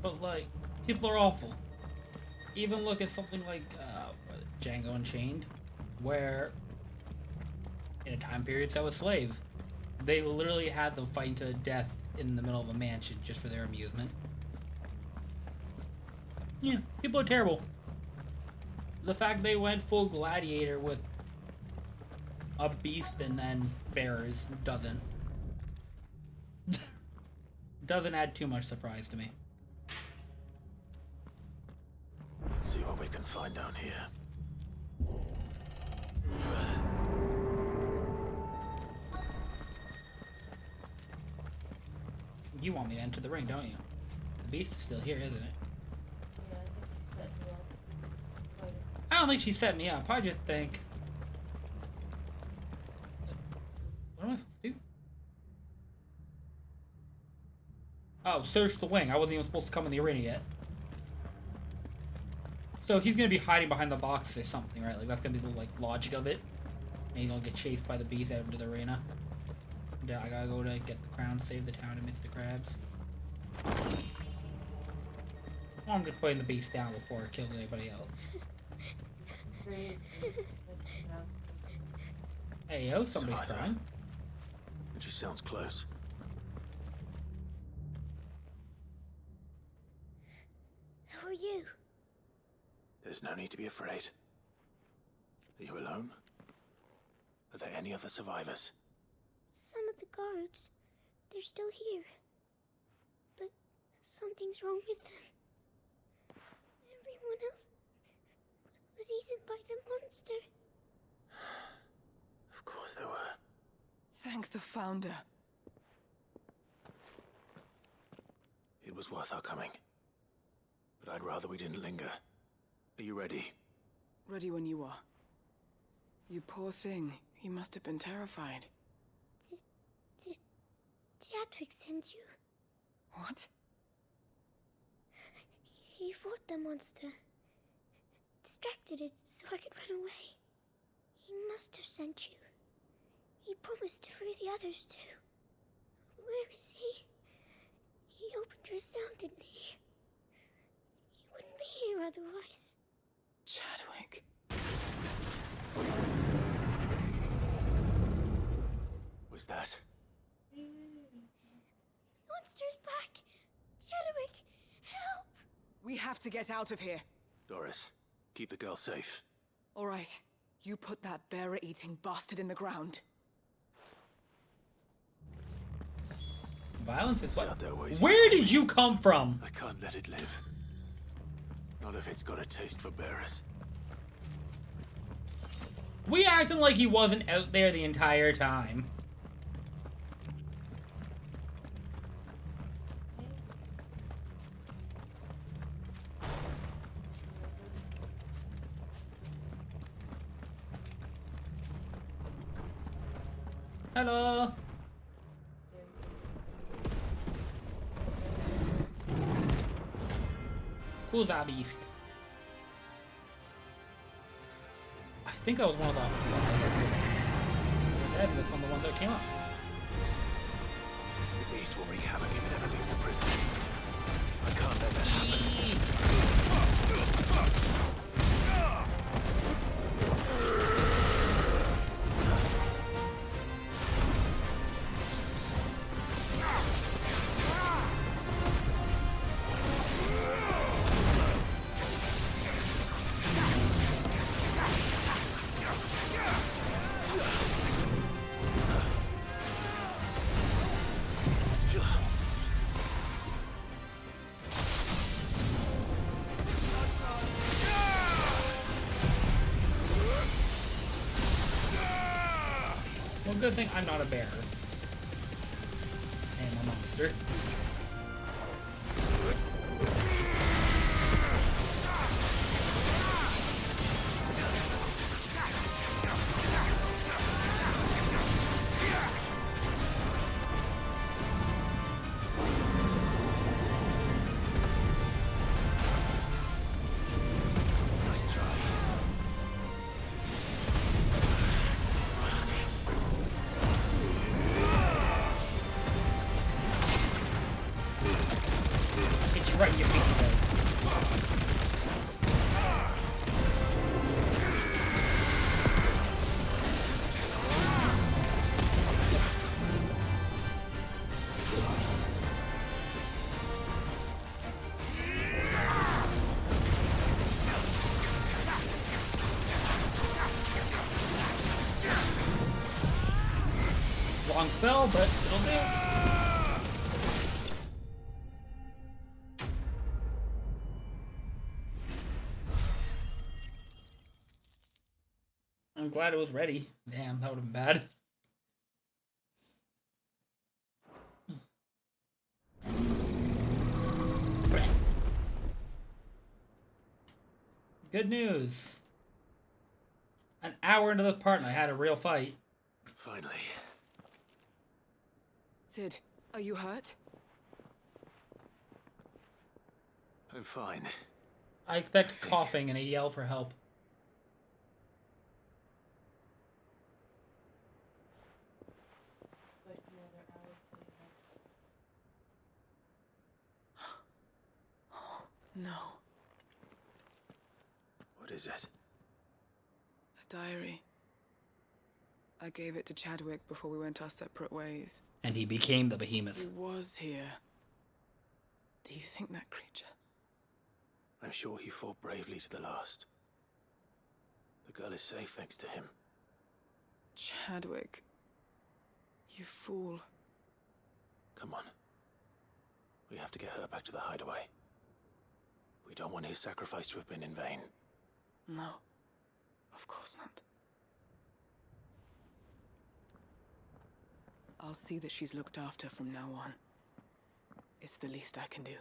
But like, people are awful. Even look at something like Django Unchained, where in a time period that was slaves, they literally had them fighting to the death in the middle of a mansion just for their amusement. Yeah, people are terrible. The fact they went full gladiator with a beast and then bearers doesn't add too much surprise to me. Let's see what we can find down here. You want me to enter the ring, don't you? The beast is still here, isn't it? I don't think she set me up. I just think... What am I supposed to do? Oh, search the wing. I wasn't even supposed to come in the arena yet. So he's gonna be hiding behind the box or something, right? Like that's gonna be the like logic of it. And he's gonna get chased by the beast out into the arena. Yeah, I gotta go to get the crown, save the town amidst the crabs. Well, I'm just putting the beast down before it kills anybody else. Hey yo, somebody's Survivor. crying. And she sounds close. you? There's no need to be afraid. Are you alone? Are there any other survivors? Some of the guards, they're still here. But something's wrong with them. Everyone else was eaten by the monster. Of course there were. Thank the Founder. It was worth our coming. But I'd rather we didn't linger. Are you ready? Ready when you are. You poor thing. He must have been terrified. Did Chadwick send you? What? He fought the monster. Distracted it so I could run away. He must have sent you. He promised to free the others too. Where is he? He opened your cell, didn't he? He wouldn't be here otherwise. Chadwick. Was that? Monster's back! Chadwick, help! We have to get out of here. Doris, keep the girl safe. All right. You put that bearer-eating bastard in the ground. Violence is what? There ways Where did you come from? I can't let it live. Not if it's got a taste for bearers. We acting like he wasn't out there the entire time. Hello. Who's that beast? I think that was one of the. That's one of the ones that came up. The beast will wreak havoc if it ever leaves the prison. I can't let that happen. Good thing I'm not a bear. And a monster. Right in your feet, Long spell, but it'll do. I'm glad it was ready. Damn, that would have been bad. Good news. An hour into the part and I had a real fight. Finally. Sid, are you hurt? I'm fine. I expect coughing and a yell for help. No. What is it? A diary. I gave it to Chadwick before we went our separate ways. And he became the behemoth. He was here. Do you think that creature? I'm sure he fought bravely to the last. The girl is safe thanks to him. Chadwick. You fool. Come on. We have to get her back to the hideaway. We don't want his sacrifice to have been in vain. No. Of course not. I'll see that she's looked after from now on. It's the least I can do.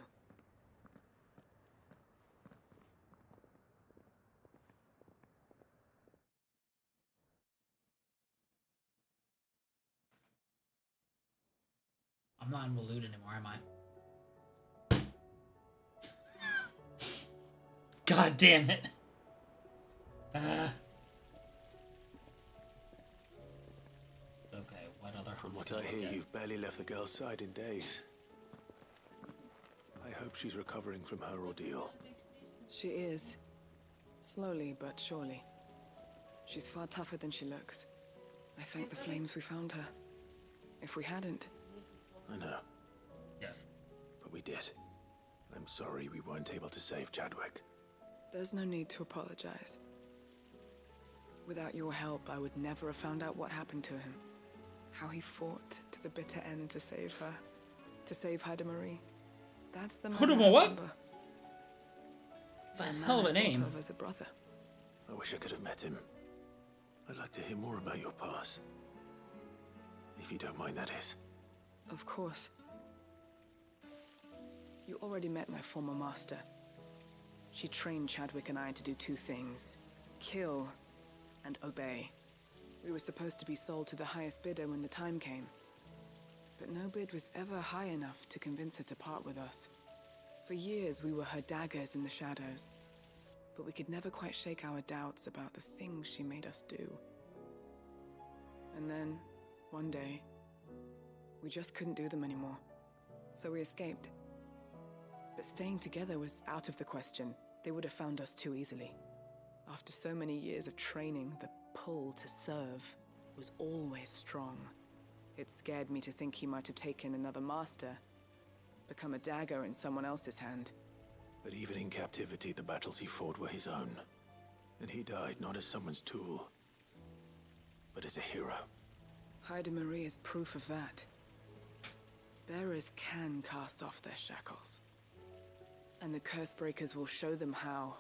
I'm not in Waloot anymore, am I? God damn it. Okay, what other... From what I hear, you've barely left the girl's side in days. I hope she's recovering from her ordeal. She is. Slowly but surely. She's far tougher than she looks. I thank the flames we found her. If we hadn't... I know. Yes. But we did. I'm sorry we weren't able to save Chadwick. There's no need to apologize. Without your help, I would never have found out what happened to him. How he fought to the bitter end to save her. To save Haida Marie. That's the man I remember. The hell of a name. Of as a brother. I wish I could have met him. I'd like to hear more about your past. If you don't mind, that is. Of course. You already met my former master. She trained Chadwick and I to do two things. Kill and obey. We were supposed to be sold to the highest bidder when the time came. But no bid was ever high enough to convince her to part with us. For years we were her daggers in the shadows. But we could never quite shake our doubts about the things she made us do. And then, one day, we just couldn't do them anymore. So we escaped. But staying together was out of the question. They would have found us too easily. After so many years of training, the pull to serve was always strong. It scared me to think he might have taken another master, become a dagger in someone else's hand. But even in captivity, the battles he fought were his own. And he died not as someone's tool, but as a hero. Haida Marie is proof of that. Bearers can cast off their shackles. And the Cursebreakers will show them how.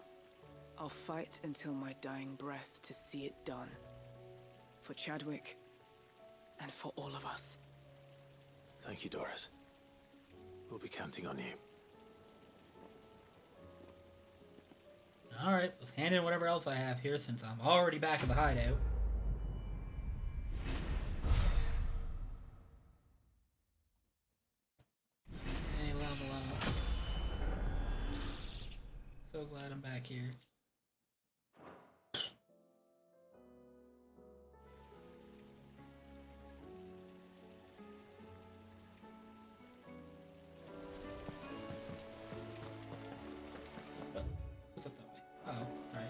I'll fight until my dying breath to see it done. For Chadwick, and for all of us. Thank you, Doris. We'll be counting on you. Alright, let's hand in whatever else I have here since I'm already back at the hideout. Hey, level up. So glad I'm back here. What's up that way? Oh, right.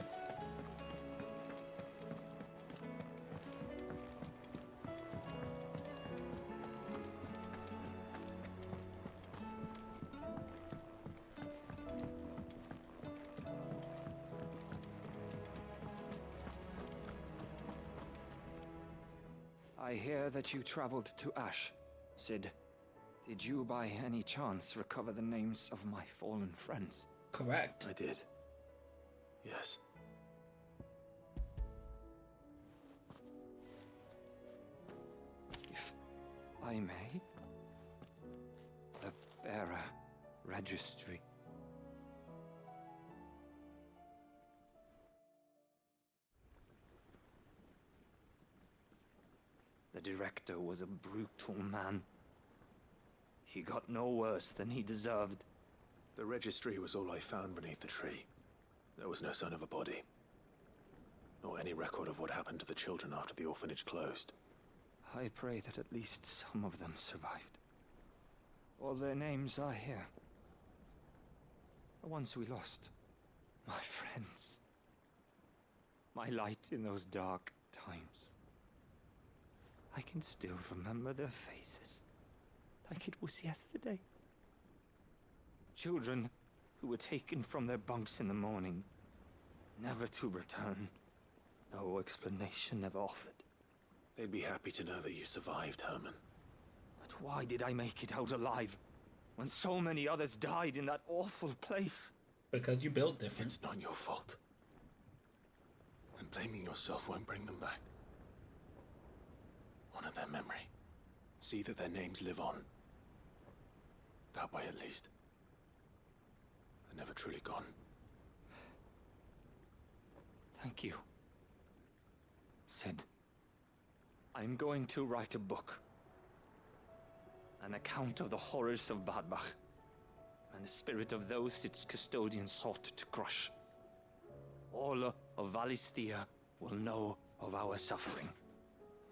I hear that you traveled to Ash, Sid. Did you by any chance recover the names of my fallen friends? Correct. I did. Yes. If I may? The Bearer Registry. The director was a brutal man. He got no worse than he deserved. The registry was all I found beneath the tree. There was no sign of a body. Nor any record of what happened to the children after the orphanage closed. I pray that at least some of them survived. All their names are here. The ones we lost. My friends. My light in those dark times. I can still remember their faces, like it was yesterday. Children who were taken from their bunks in the morning, never to return. No explanation ever offered. They'd be happy to know that you survived, Herman. But why did I make it out alive, when so many others died in that awful place? Because you built different. It's not your fault. And blaming yourself won't bring them back. Honor their memory. See that their names live on. That way, at least. They're never truly gone. Thank you. Sid, I'm going to write a book. An account of the horrors of Badbach, and the spirit of those its custodians sought to crush. All of Valisthea will know of our suffering,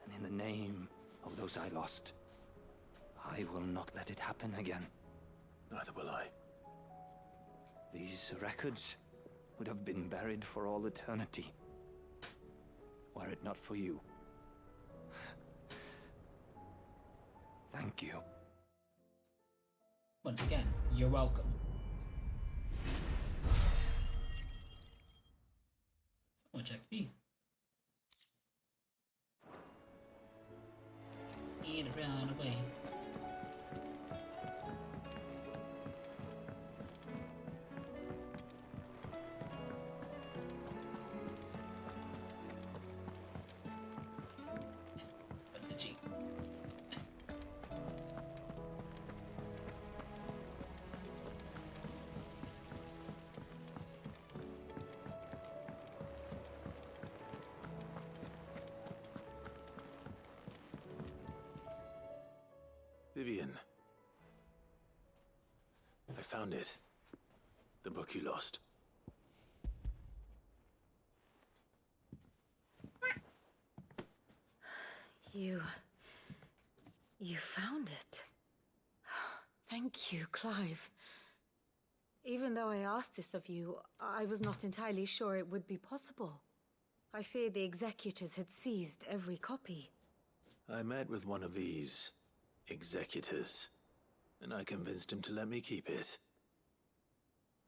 and in the name of those I lost, I will not let it happen again. Neither will I. These records would have been buried for all eternity, were it not for you. Thank you. Once again, you're welcome. So much XP. Eat around away. That's the G. Vivian. I found it. The book you lost. You found it. Thank you, Clive. Even though I asked this of you, I was not entirely sure it would be possible. I feared the executors had seized every copy. I met with one of these executors, and I convinced him to let me keep it.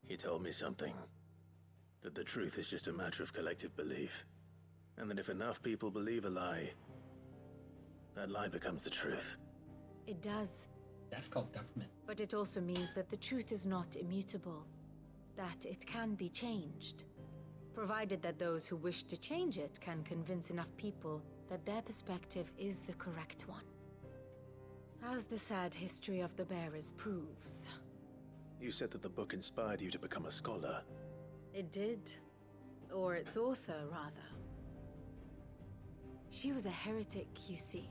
He told me something. That the truth is just a matter of collective belief. And that if enough people believe a lie, that lie becomes the truth. It does. That's called government. But it also means that the truth is not immutable. That it can be changed. Provided that those who wish to change it can convince enough people that their perspective is the correct one. As the sad history of the Bearers proves. You said that the book inspired you to become a scholar. It did. Or its author, rather. She was a heretic, you see.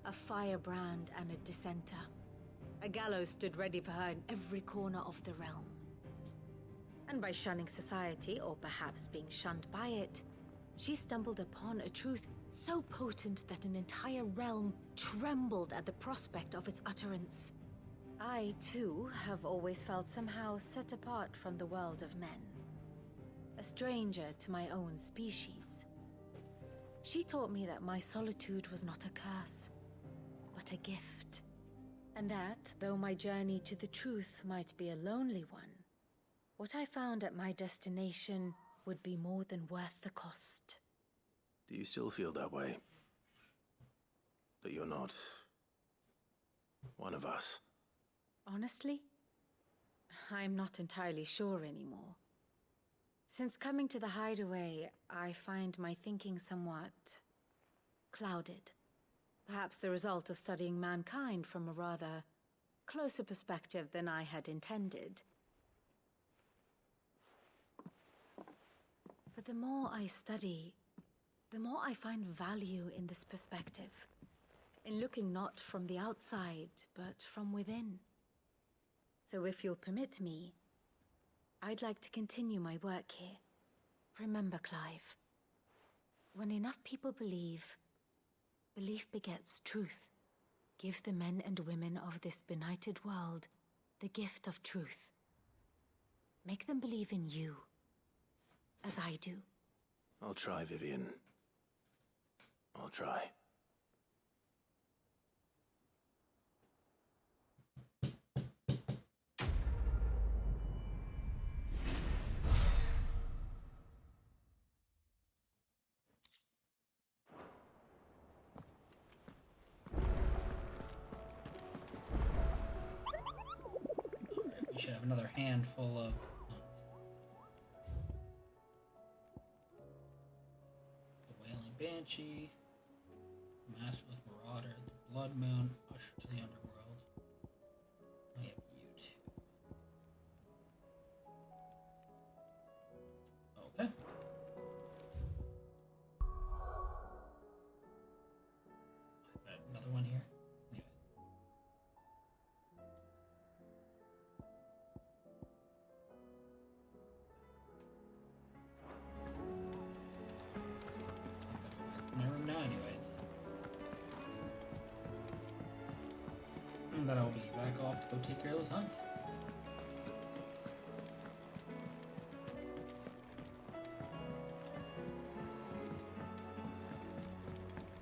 A firebrand and a dissenter. A gallows stood ready for her in every corner of the realm. And by shunning society, or perhaps being shunned by it, she stumbled upon a truth so potent that an entire realm trembled at the prospect of its utterance. I, too, have always felt somehow set apart from the world of men. A stranger to my own species. She taught me that my solitude was not a curse, but a gift. And that, though my journey to the truth might be a lonely one, what I found at my destination would be more than worth the cost. Do you still feel that way? That you're not one of us? Honestly, I'm not entirely sure anymore. Since coming to the hideaway, I find my thinking somewhat clouded. Perhaps the result of studying mankind from a rather closer perspective than I had intended. But the more I study, the more I find value in this perspective. In looking not from the outside, but from within. So if you'll permit me, I'd like to continue my work here. Remember, Clive, when enough people believe, belief begets truth. Give the men and women of this benighted world the gift of truth. Make them believe in you, as I do. I'll try, Vivian. I'll try. we should have another handful of. The Wailing Banshee, Masterless Marauder, the Blood Moon, Usher to the Underworld. We have you two. Okay. Another one here. Anyways. In my room now, anyways. And then I'll be back off to go take care of those hunts.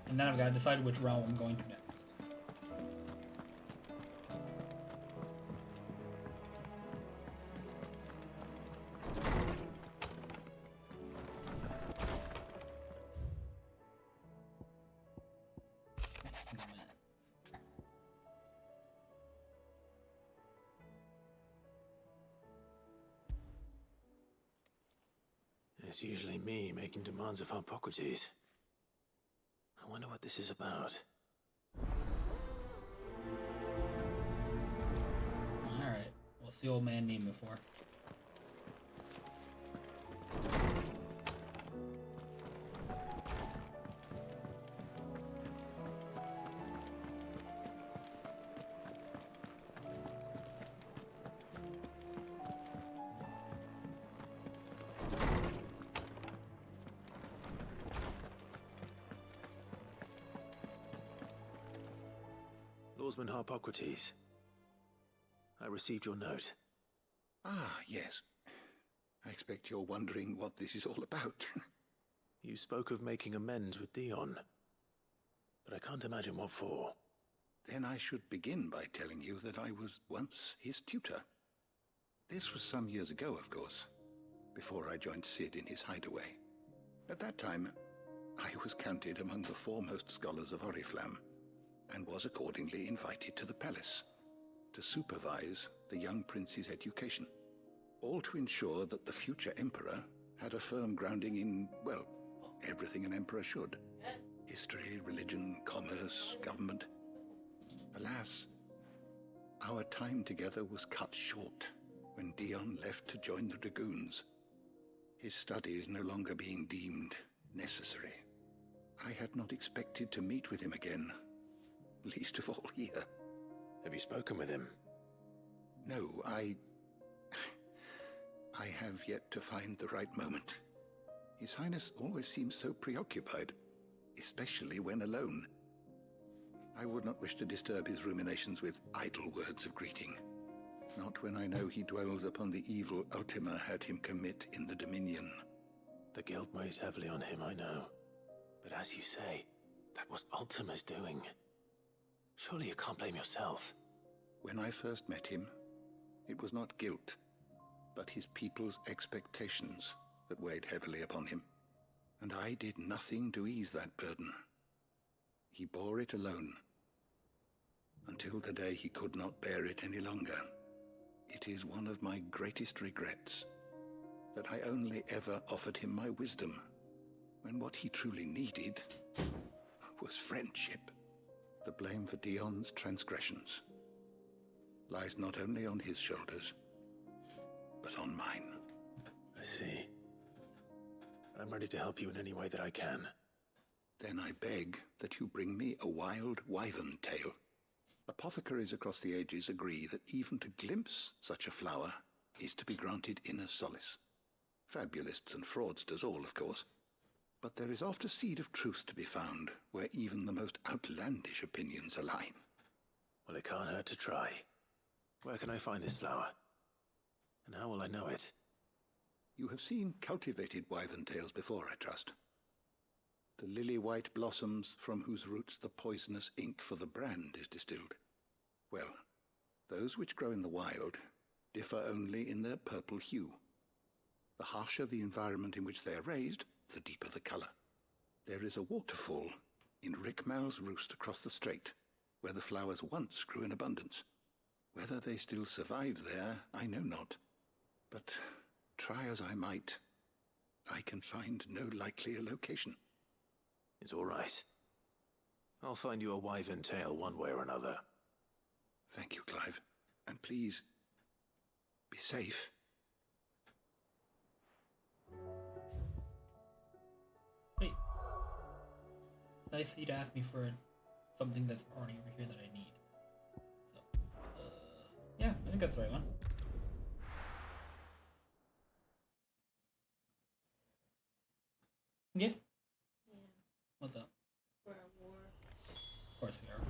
And then I've got to decide which realm I'm going to next. It's usually me making demands of Hippocrates. I wonder what this is about. Alright, what's the old man need me for? Lawsman Hippocrates. I received your note. Ah, yes. I expect you're wondering what this is all about. You spoke of making amends with Dion, but I can't imagine what for. Then I should begin by telling you that I was once his tutor. This was some years ago, of course, before I joined Sid in his hideaway. At that time, I was counted among the foremost scholars of Oriflamme, and was accordingly invited to the palace to supervise the young prince's education, all to ensure that the future emperor had a firm grounding in, well, everything an emperor should. History, religion, commerce, government. Alas, our time together was cut short when Dion left to join the Dragoons, his studies no longer being deemed necessary. I had not expected to meet with him again, least of all here. Have you spoken with him? No, I have yet to find the right moment. His Highness always seems so preoccupied, especially when alone. I would not wish to disturb his ruminations with idle words of greeting. Not when I know he dwells upon the evil Ultima had him commit in the Dominion. The guilt weighs heavily on him, I know. But as you say, that was Ultima's doing. Surely you can't blame yourself. When I first met him, it was not guilt, but his people's expectations that weighed heavily upon him. And I did nothing to ease that burden. He bore it alone, until the day he could not bear it any longer. It is one of my greatest regrets that I only ever offered him my wisdom, when what he truly needed was friendship. The blame for Dion's transgressions lies not only on his shoulders, but on mine. I see. I'm ready to help you in any way that I can. Then I beg that you bring me a wild wyvern tail. Apothecaries across the ages agree that even to glimpse such a flower is to be granted inner solace. Fabulists and fraudsters all, of course. But there is oft a seed of truth to be found where even the most outlandish opinions align. Well, it can't hurt to try. Where can I find this flower? And how will I know it? You have seen cultivated wyvern tails before, I trust. The lily-white blossoms from whose roots the poisonous ink for the brand is distilled. Well, those which grow in the wild differ only in their purple hue. The harsher the environment in which they are raised, the deeper the color. There is a waterfall in Rickmal's roost across the strait, where the flowers once grew in abundance. Whether they still survive there, I know not. But try as I might, I can find no likelier location. It's all right. I'll find you a wyvern tail one way or another. Thank you, Clive. And please, be safe. Wait. Nice of you to ask me for something that's already over here that I need. So, yeah, I think that's the right one. Yeah. What's up? We're at war. Of course we are.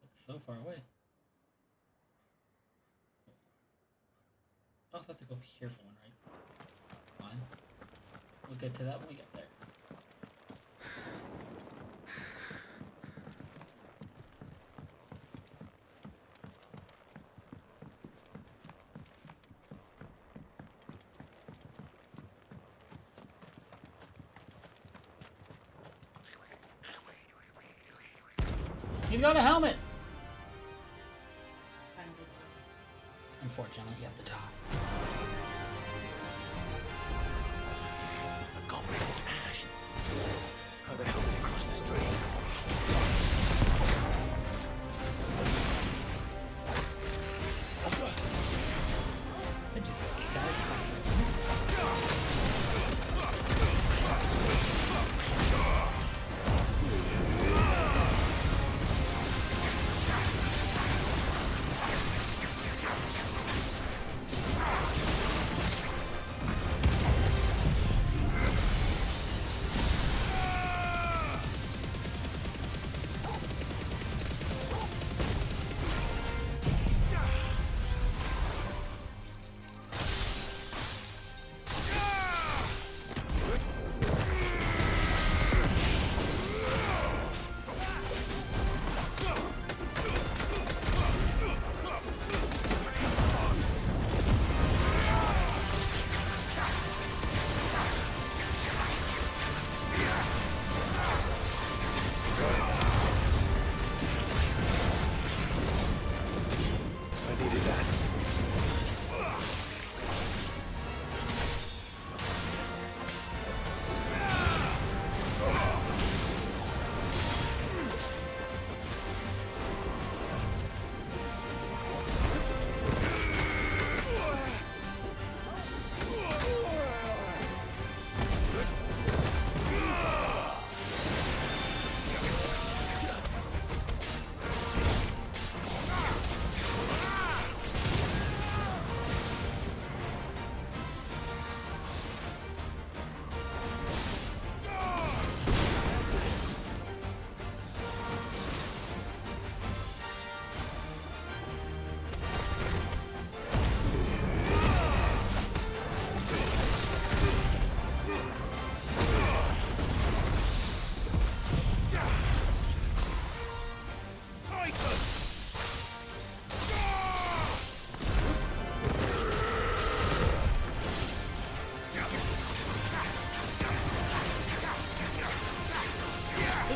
It's so far away. I also have to go here for one, right? Fine. We'll get to that when we get there. He's got a helmet! Unfortunately, he has to die. A goblin in ash. How the hell did he cross the street?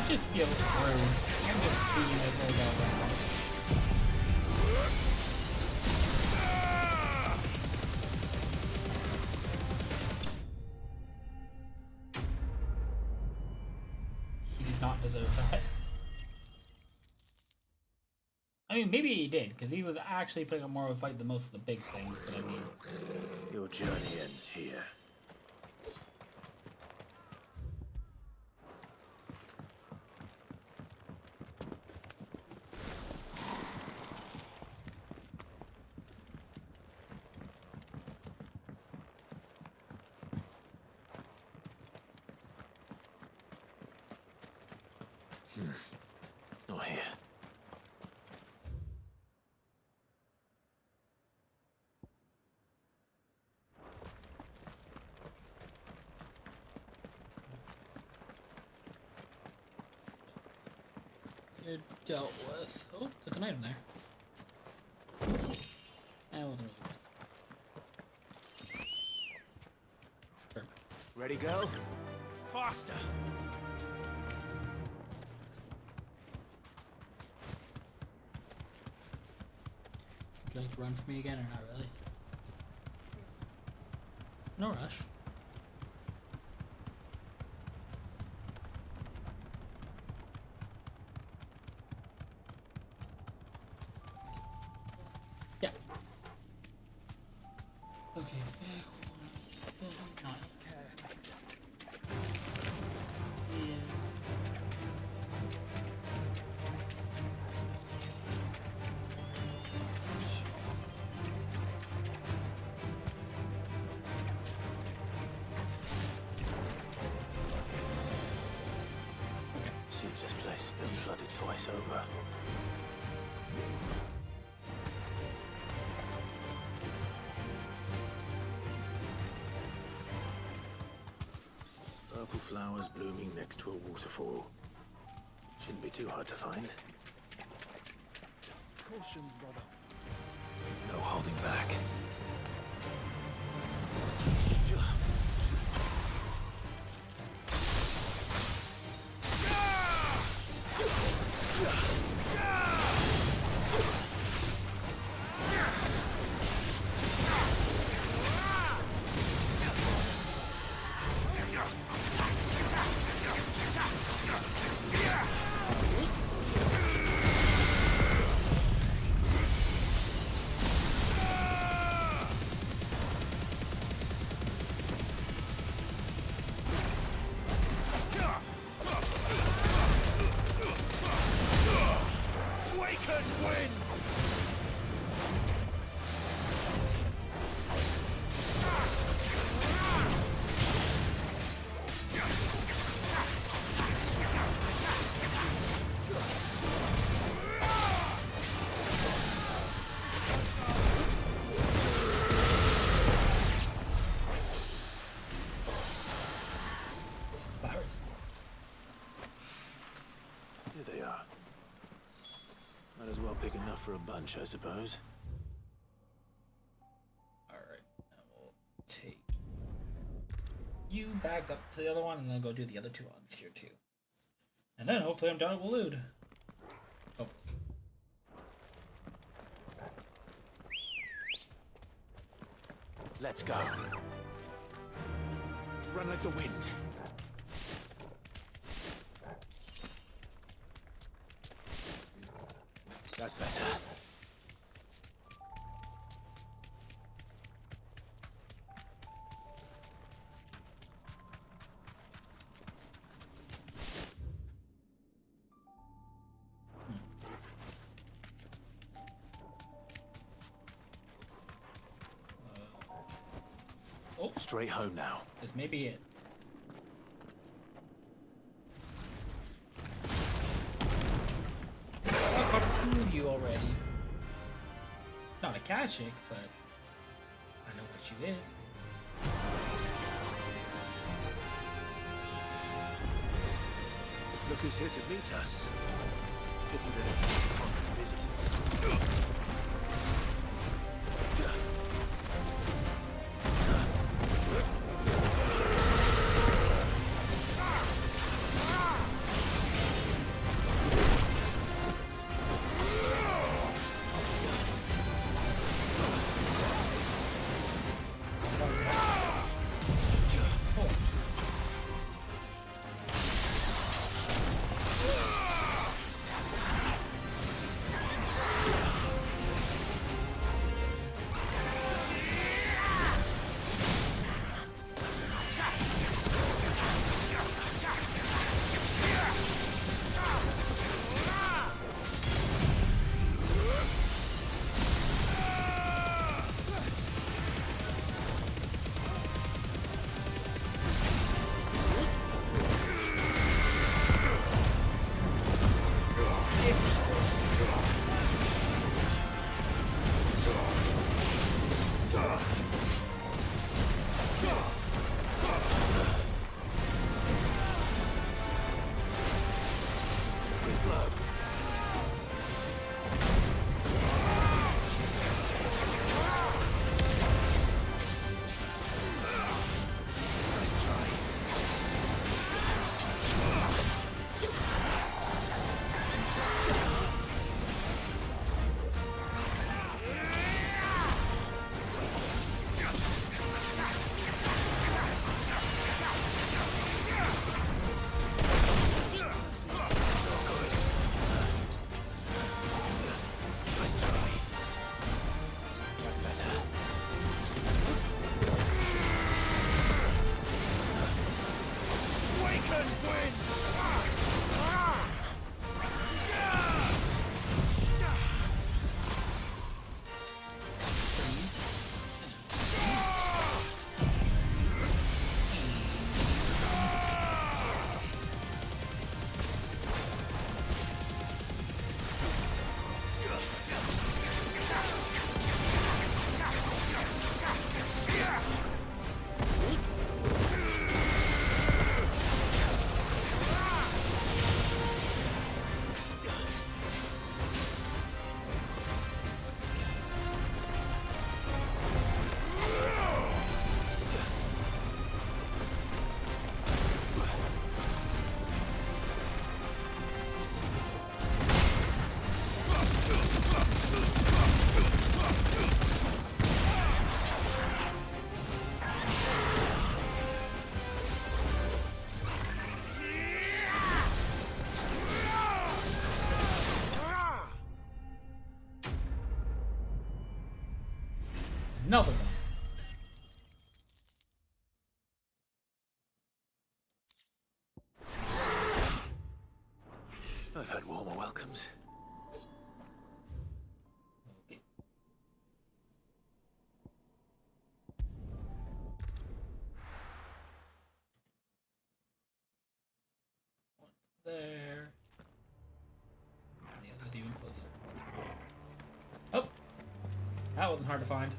Just feels rude. I'm just beating this little guy around. He did not deserve that. I mean, maybe he did, because he was actually putting up more of a fight than most of the big things, but I mean... Your journey ends here. Not here. You're dealt with. Oh, there's an item there. That wasn't really good. Ready, girl? Faster! Would you like to run for me again or not really? No rush. Yeah. Okay. Nice. Seems this place has been flooded twice over. Purple flowers blooming next to a waterfall. Shouldn't be too hard to find. Caution, brother. No holding back. Here they are. Might as well pick enough for a bunch, I suppose. Alright, now we'll take you back up to the other one and then go do the other two on here too. And then hopefully I'm done with Waloed. Oh. Let's go. Run like the wind. That's better. Oh, straight home now. This may be it. You already. Not a Kashik, but I know what she is. Look who's here to meet us. Pity they don't seem fond of visitors. Enough of them. I've had warmer welcomes. Okay. There. The other's even closer. Oh! That wasn't hard to find.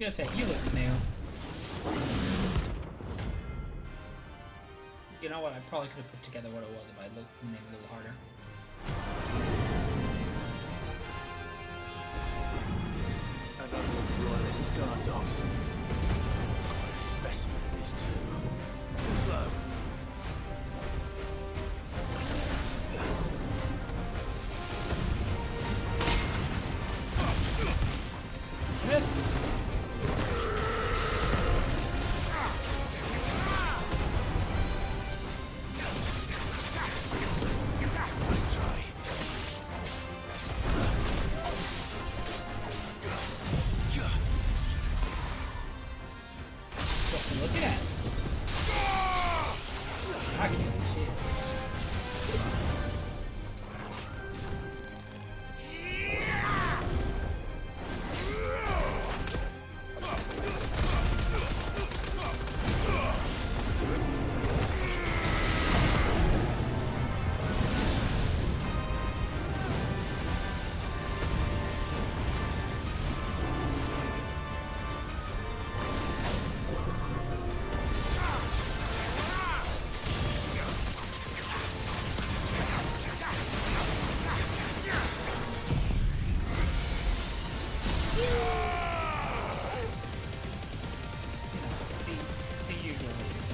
I'm gonna say, you look new. You know what? I probably could have put together what it was if I looked the name a little harder. Another of the Royalists' guard dogs. Quite a specimen it is, too. Too slow. Missed! Nice try. What you looking at? I can't see shit. The usual ways.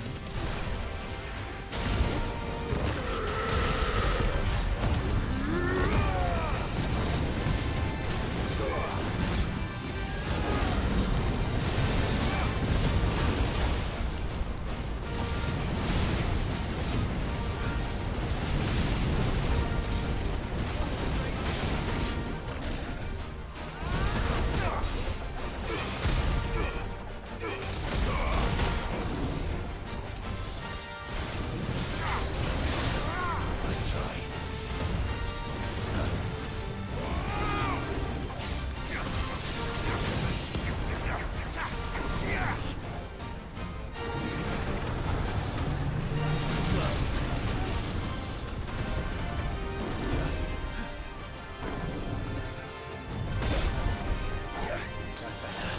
Nice try. That's better.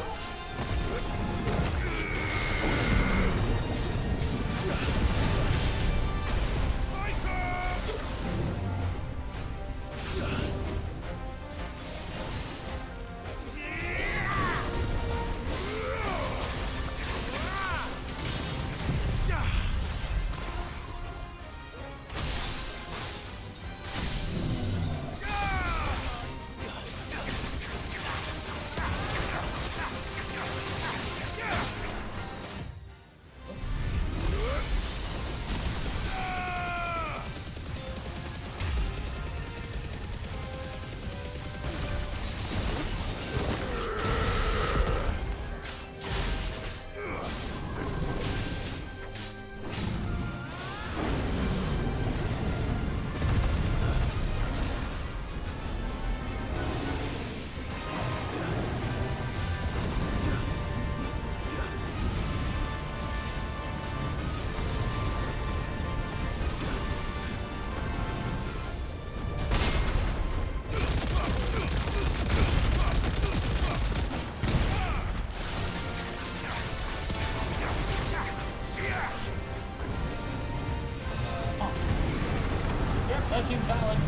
Yep, that seems valid.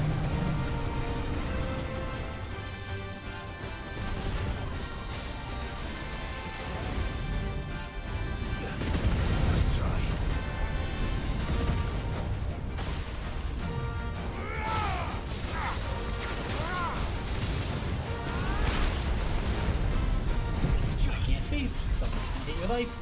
Nice try. I can't see. Something's gonna hit your life.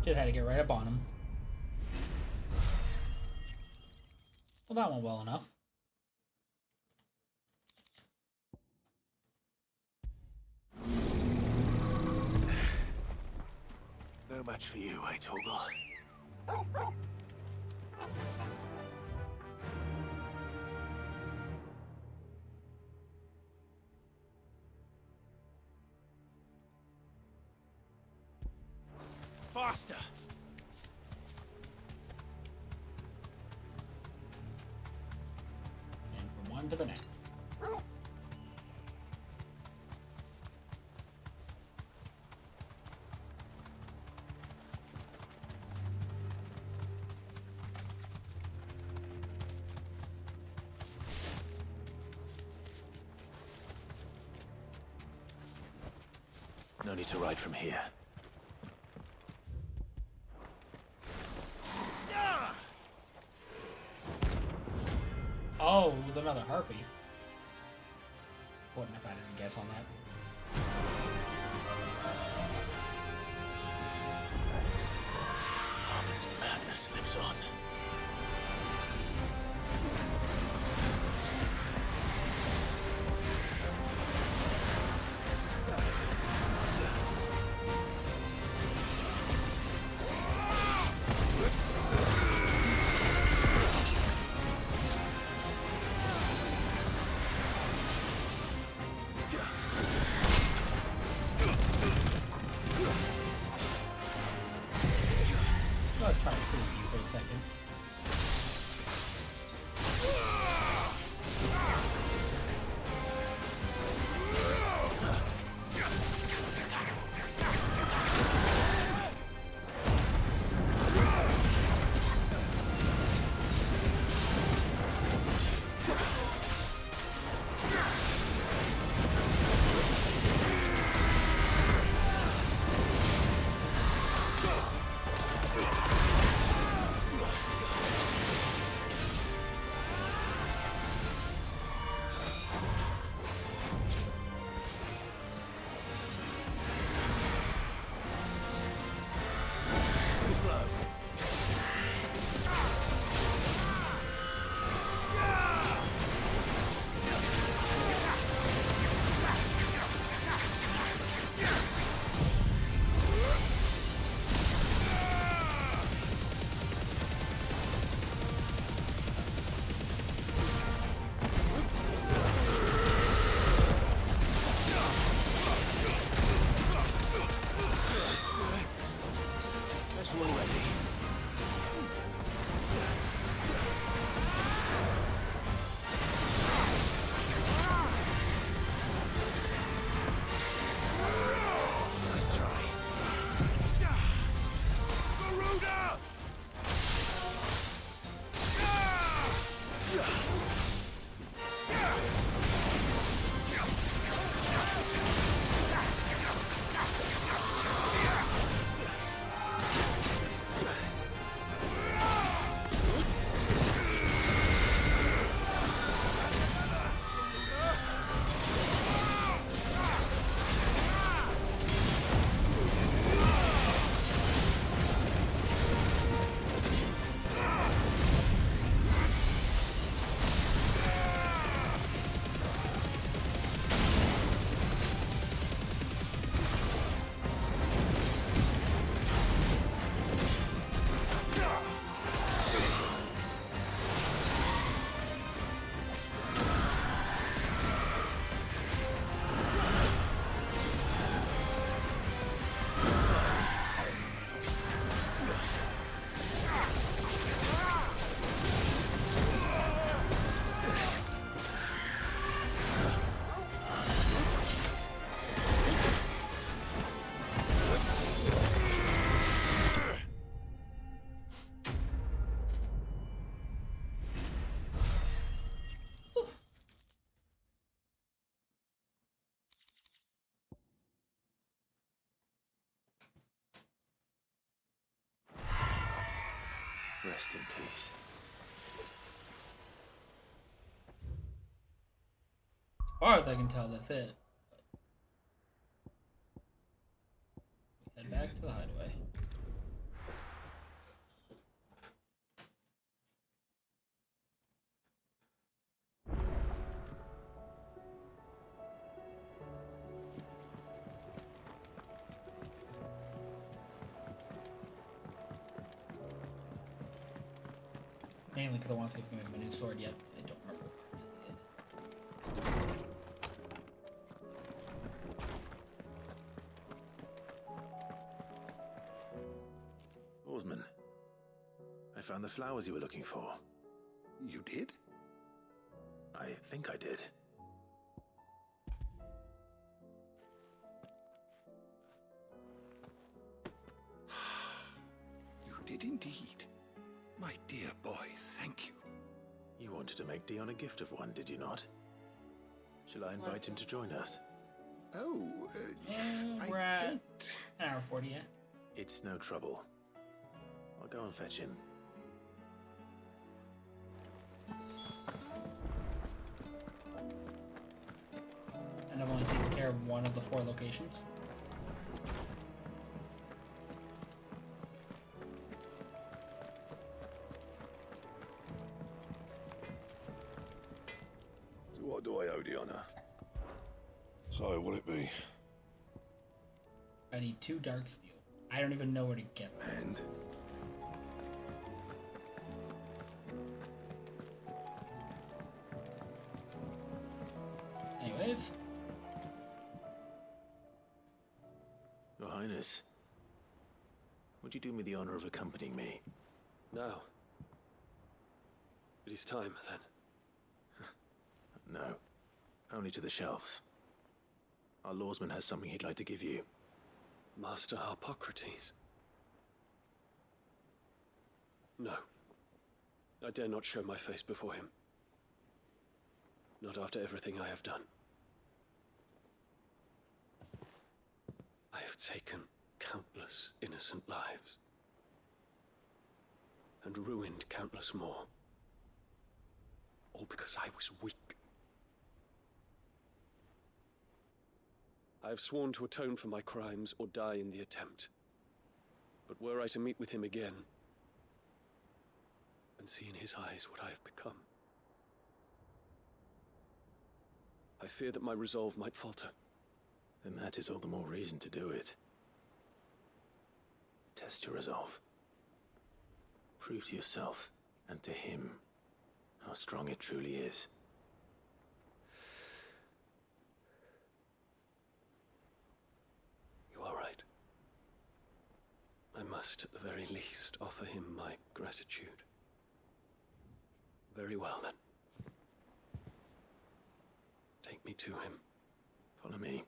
Just had to get right up on him. Well, that went well enough. No match for you, eh, Torgal? Faster! And from one to the next. No need to ride from here. Oh, with another harpy. Wouldn't if I didn't guess on that. Harmon's madness lives on. Let's try to prove you for a second. Rest in peace. As far as I can tell, that's it. Head back to the hideaway. Mainly because I want to see if I can make my new sword yet. I don't remember what it is. Oarsman, I found the flowers you were looking for. You did? I think I did. You did indeed. My dear boy, thank you. You wanted to make Dion a gift of one, did you not? Shall I invite him to join us? Oh, we're at an hour 40, yeah? It's no trouble. I'll go and fetch him. And I've only taken care of one of the 4 locations. So what do I owe the honor? So, will it be? I need 2 dark steel. I don't even know where to get them. And? Anyways. Your Highness, would you do me the honor of accompanying me? Now. It is time, then. No. Only to the shelves. Our lawsman has something he'd like to give you. Master Harpocrates. No. I dare not show my face before him. Not after everything I have done. I have taken countless innocent lives. And ruined countless more. All because I was weak. I have sworn to atone for my crimes or die in the attempt. But were I to meet with him again, and see in his eyes what I have become, I fear that my resolve might falter. Then that is all the more reason to do it. Test your resolve. Prove to yourself, and to him, how strong it truly is. You are right. I must, at the very least, offer him my gratitude. Very well, then. Take me to him. Follow me.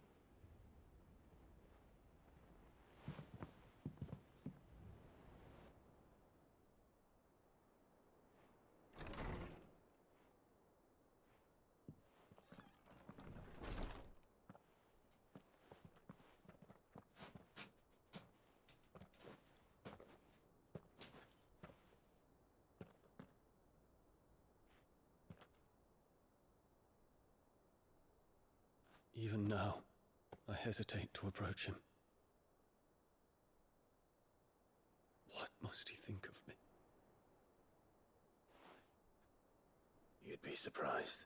Even now, I hesitate to approach him. What must he think of me? You'd be surprised.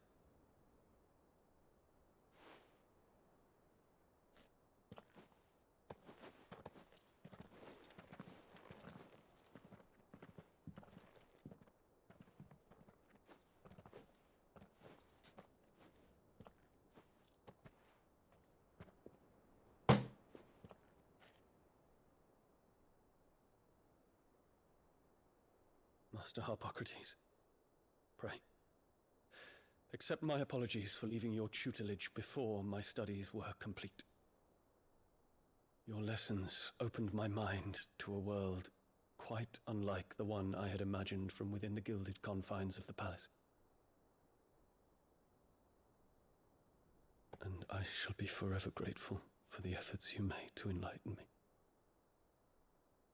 Master Harpocrates, pray, accept my apologies for leaving your tutelage before my studies were complete. Your lessons opened my mind to a world quite unlike the one I had imagined from within the gilded confines of the palace. And I shall be forever grateful for the efforts you made to enlighten me.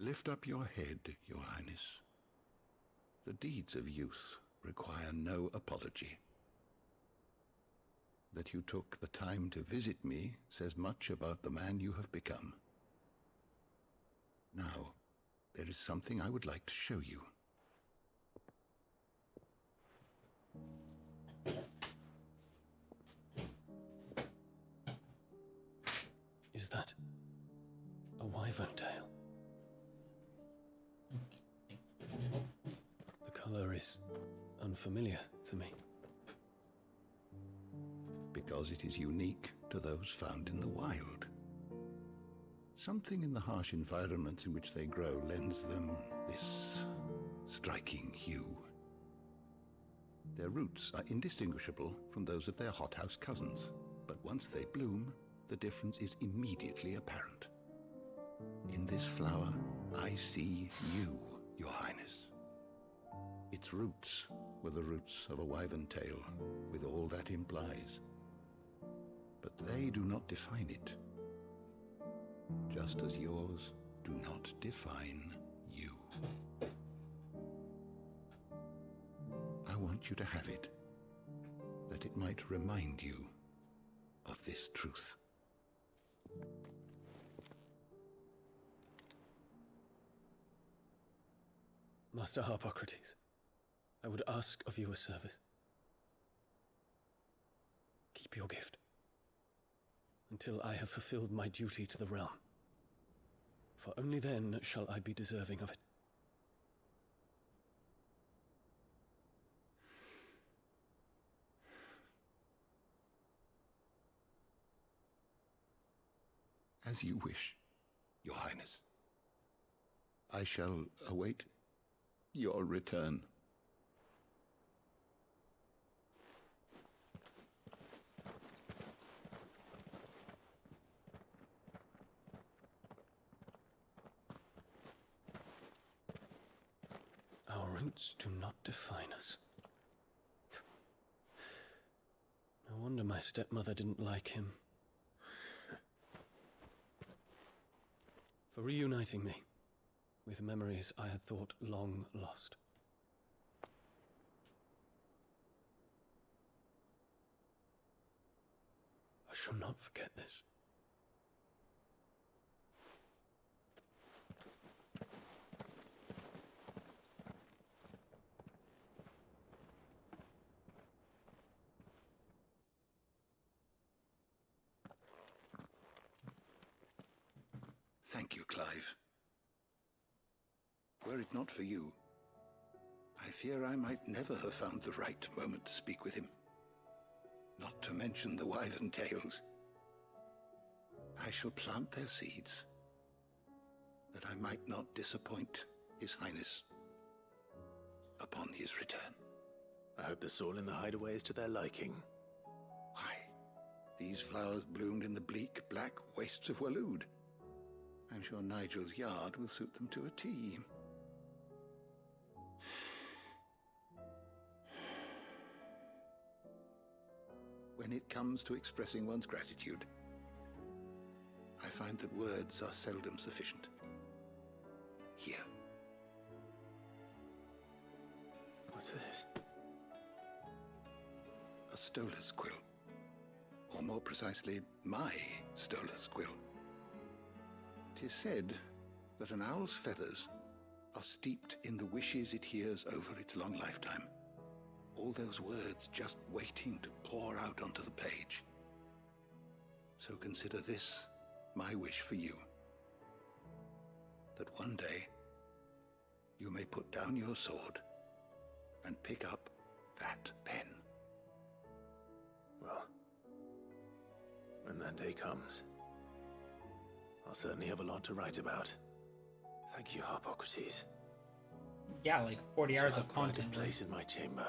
Lift up your head, Your Highness. The deeds of youth require no apology. That you took the time to visit me says much about the man you have become. Now, there is something I would like to show you. Is that a wyvern tail? The color is unfamiliar to me. Because it is unique to those found in the wild. Something in the harsh environments in which they grow lends them this striking hue. Their roots are indistinguishable from those of their hothouse cousins, but once they bloom, the difference is immediately apparent. In this flower, I see you, Your Highness. Its roots were the roots of a wyvern tail, with all that implies. But they do not define it, just as yours do not define you. I want you to have it, that it might remind you of this truth. Master Harpocrates, I would ask of you a service. Keep your gift until I have fulfilled my duty to the realm, for only then shall I be deserving of it. As you wish, Your Highness. I shall await your return. Our roots do not define us. No wonder my stepmother didn't like him. For reuniting me with memories I had thought long lost. I shall not forget this. Thank you, Clive. Were it not for you, I fear I might never have found the right moment to speak with him. Not to mention the wyvern tales. I shall plant their seeds, that I might not disappoint His Highness upon his return. I hope the soil in the hideaway is to their liking. Why, these flowers bloomed in the bleak, black wastes of Waloed. I'm sure Nigel's yard will suit them to a T. When it comes to expressing one's gratitude, I find that words are seldom sufficient. Here. What's this? A stolas quill. Or more precisely, my stolas quill. 'Tis said that an owl's feathers are steeped in the wishes it hears over its long lifetime. All those words just waiting to pour out onto the page. So consider this my wish for you. That one day you may put down your sword and pick up that pen. Well, when that day comes, I'll certainly have a lot to write about. Thank you, Harpocrates. Yeah, like 40 hours of Pride content. place in my chamber.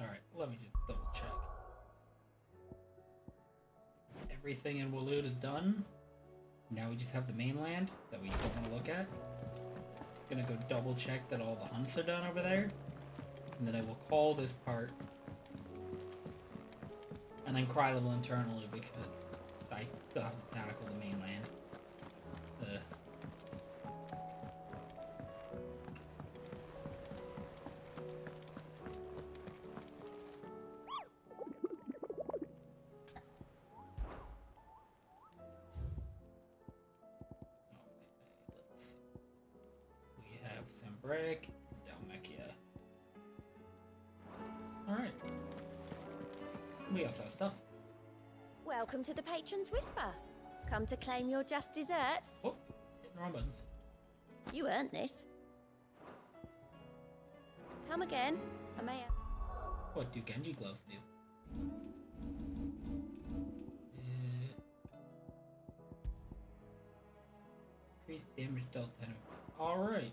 Alright, let me just double check. Everything in Waloed is done. Now we just have the mainland that we don't want to look at. Gonna go double check that all the hunts are done over there. And then I will call this part. And then cry a little internally because I still have to tackle the mainland. brick. Dalmacia. Alright. We also have stuff. Welcome to the Patron's Whisper. Come to claim your just desserts. Oh, hitting the wrong buttons. You earned this. Come again. I may have... What do Genji gloves do? Increased damage delta. Alright.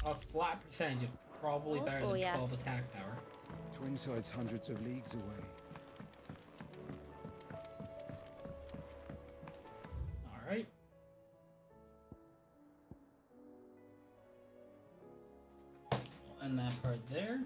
A flat percentage is probably better than 12 attack power. Twinside's hundreds of leagues away. Alright. And that part there.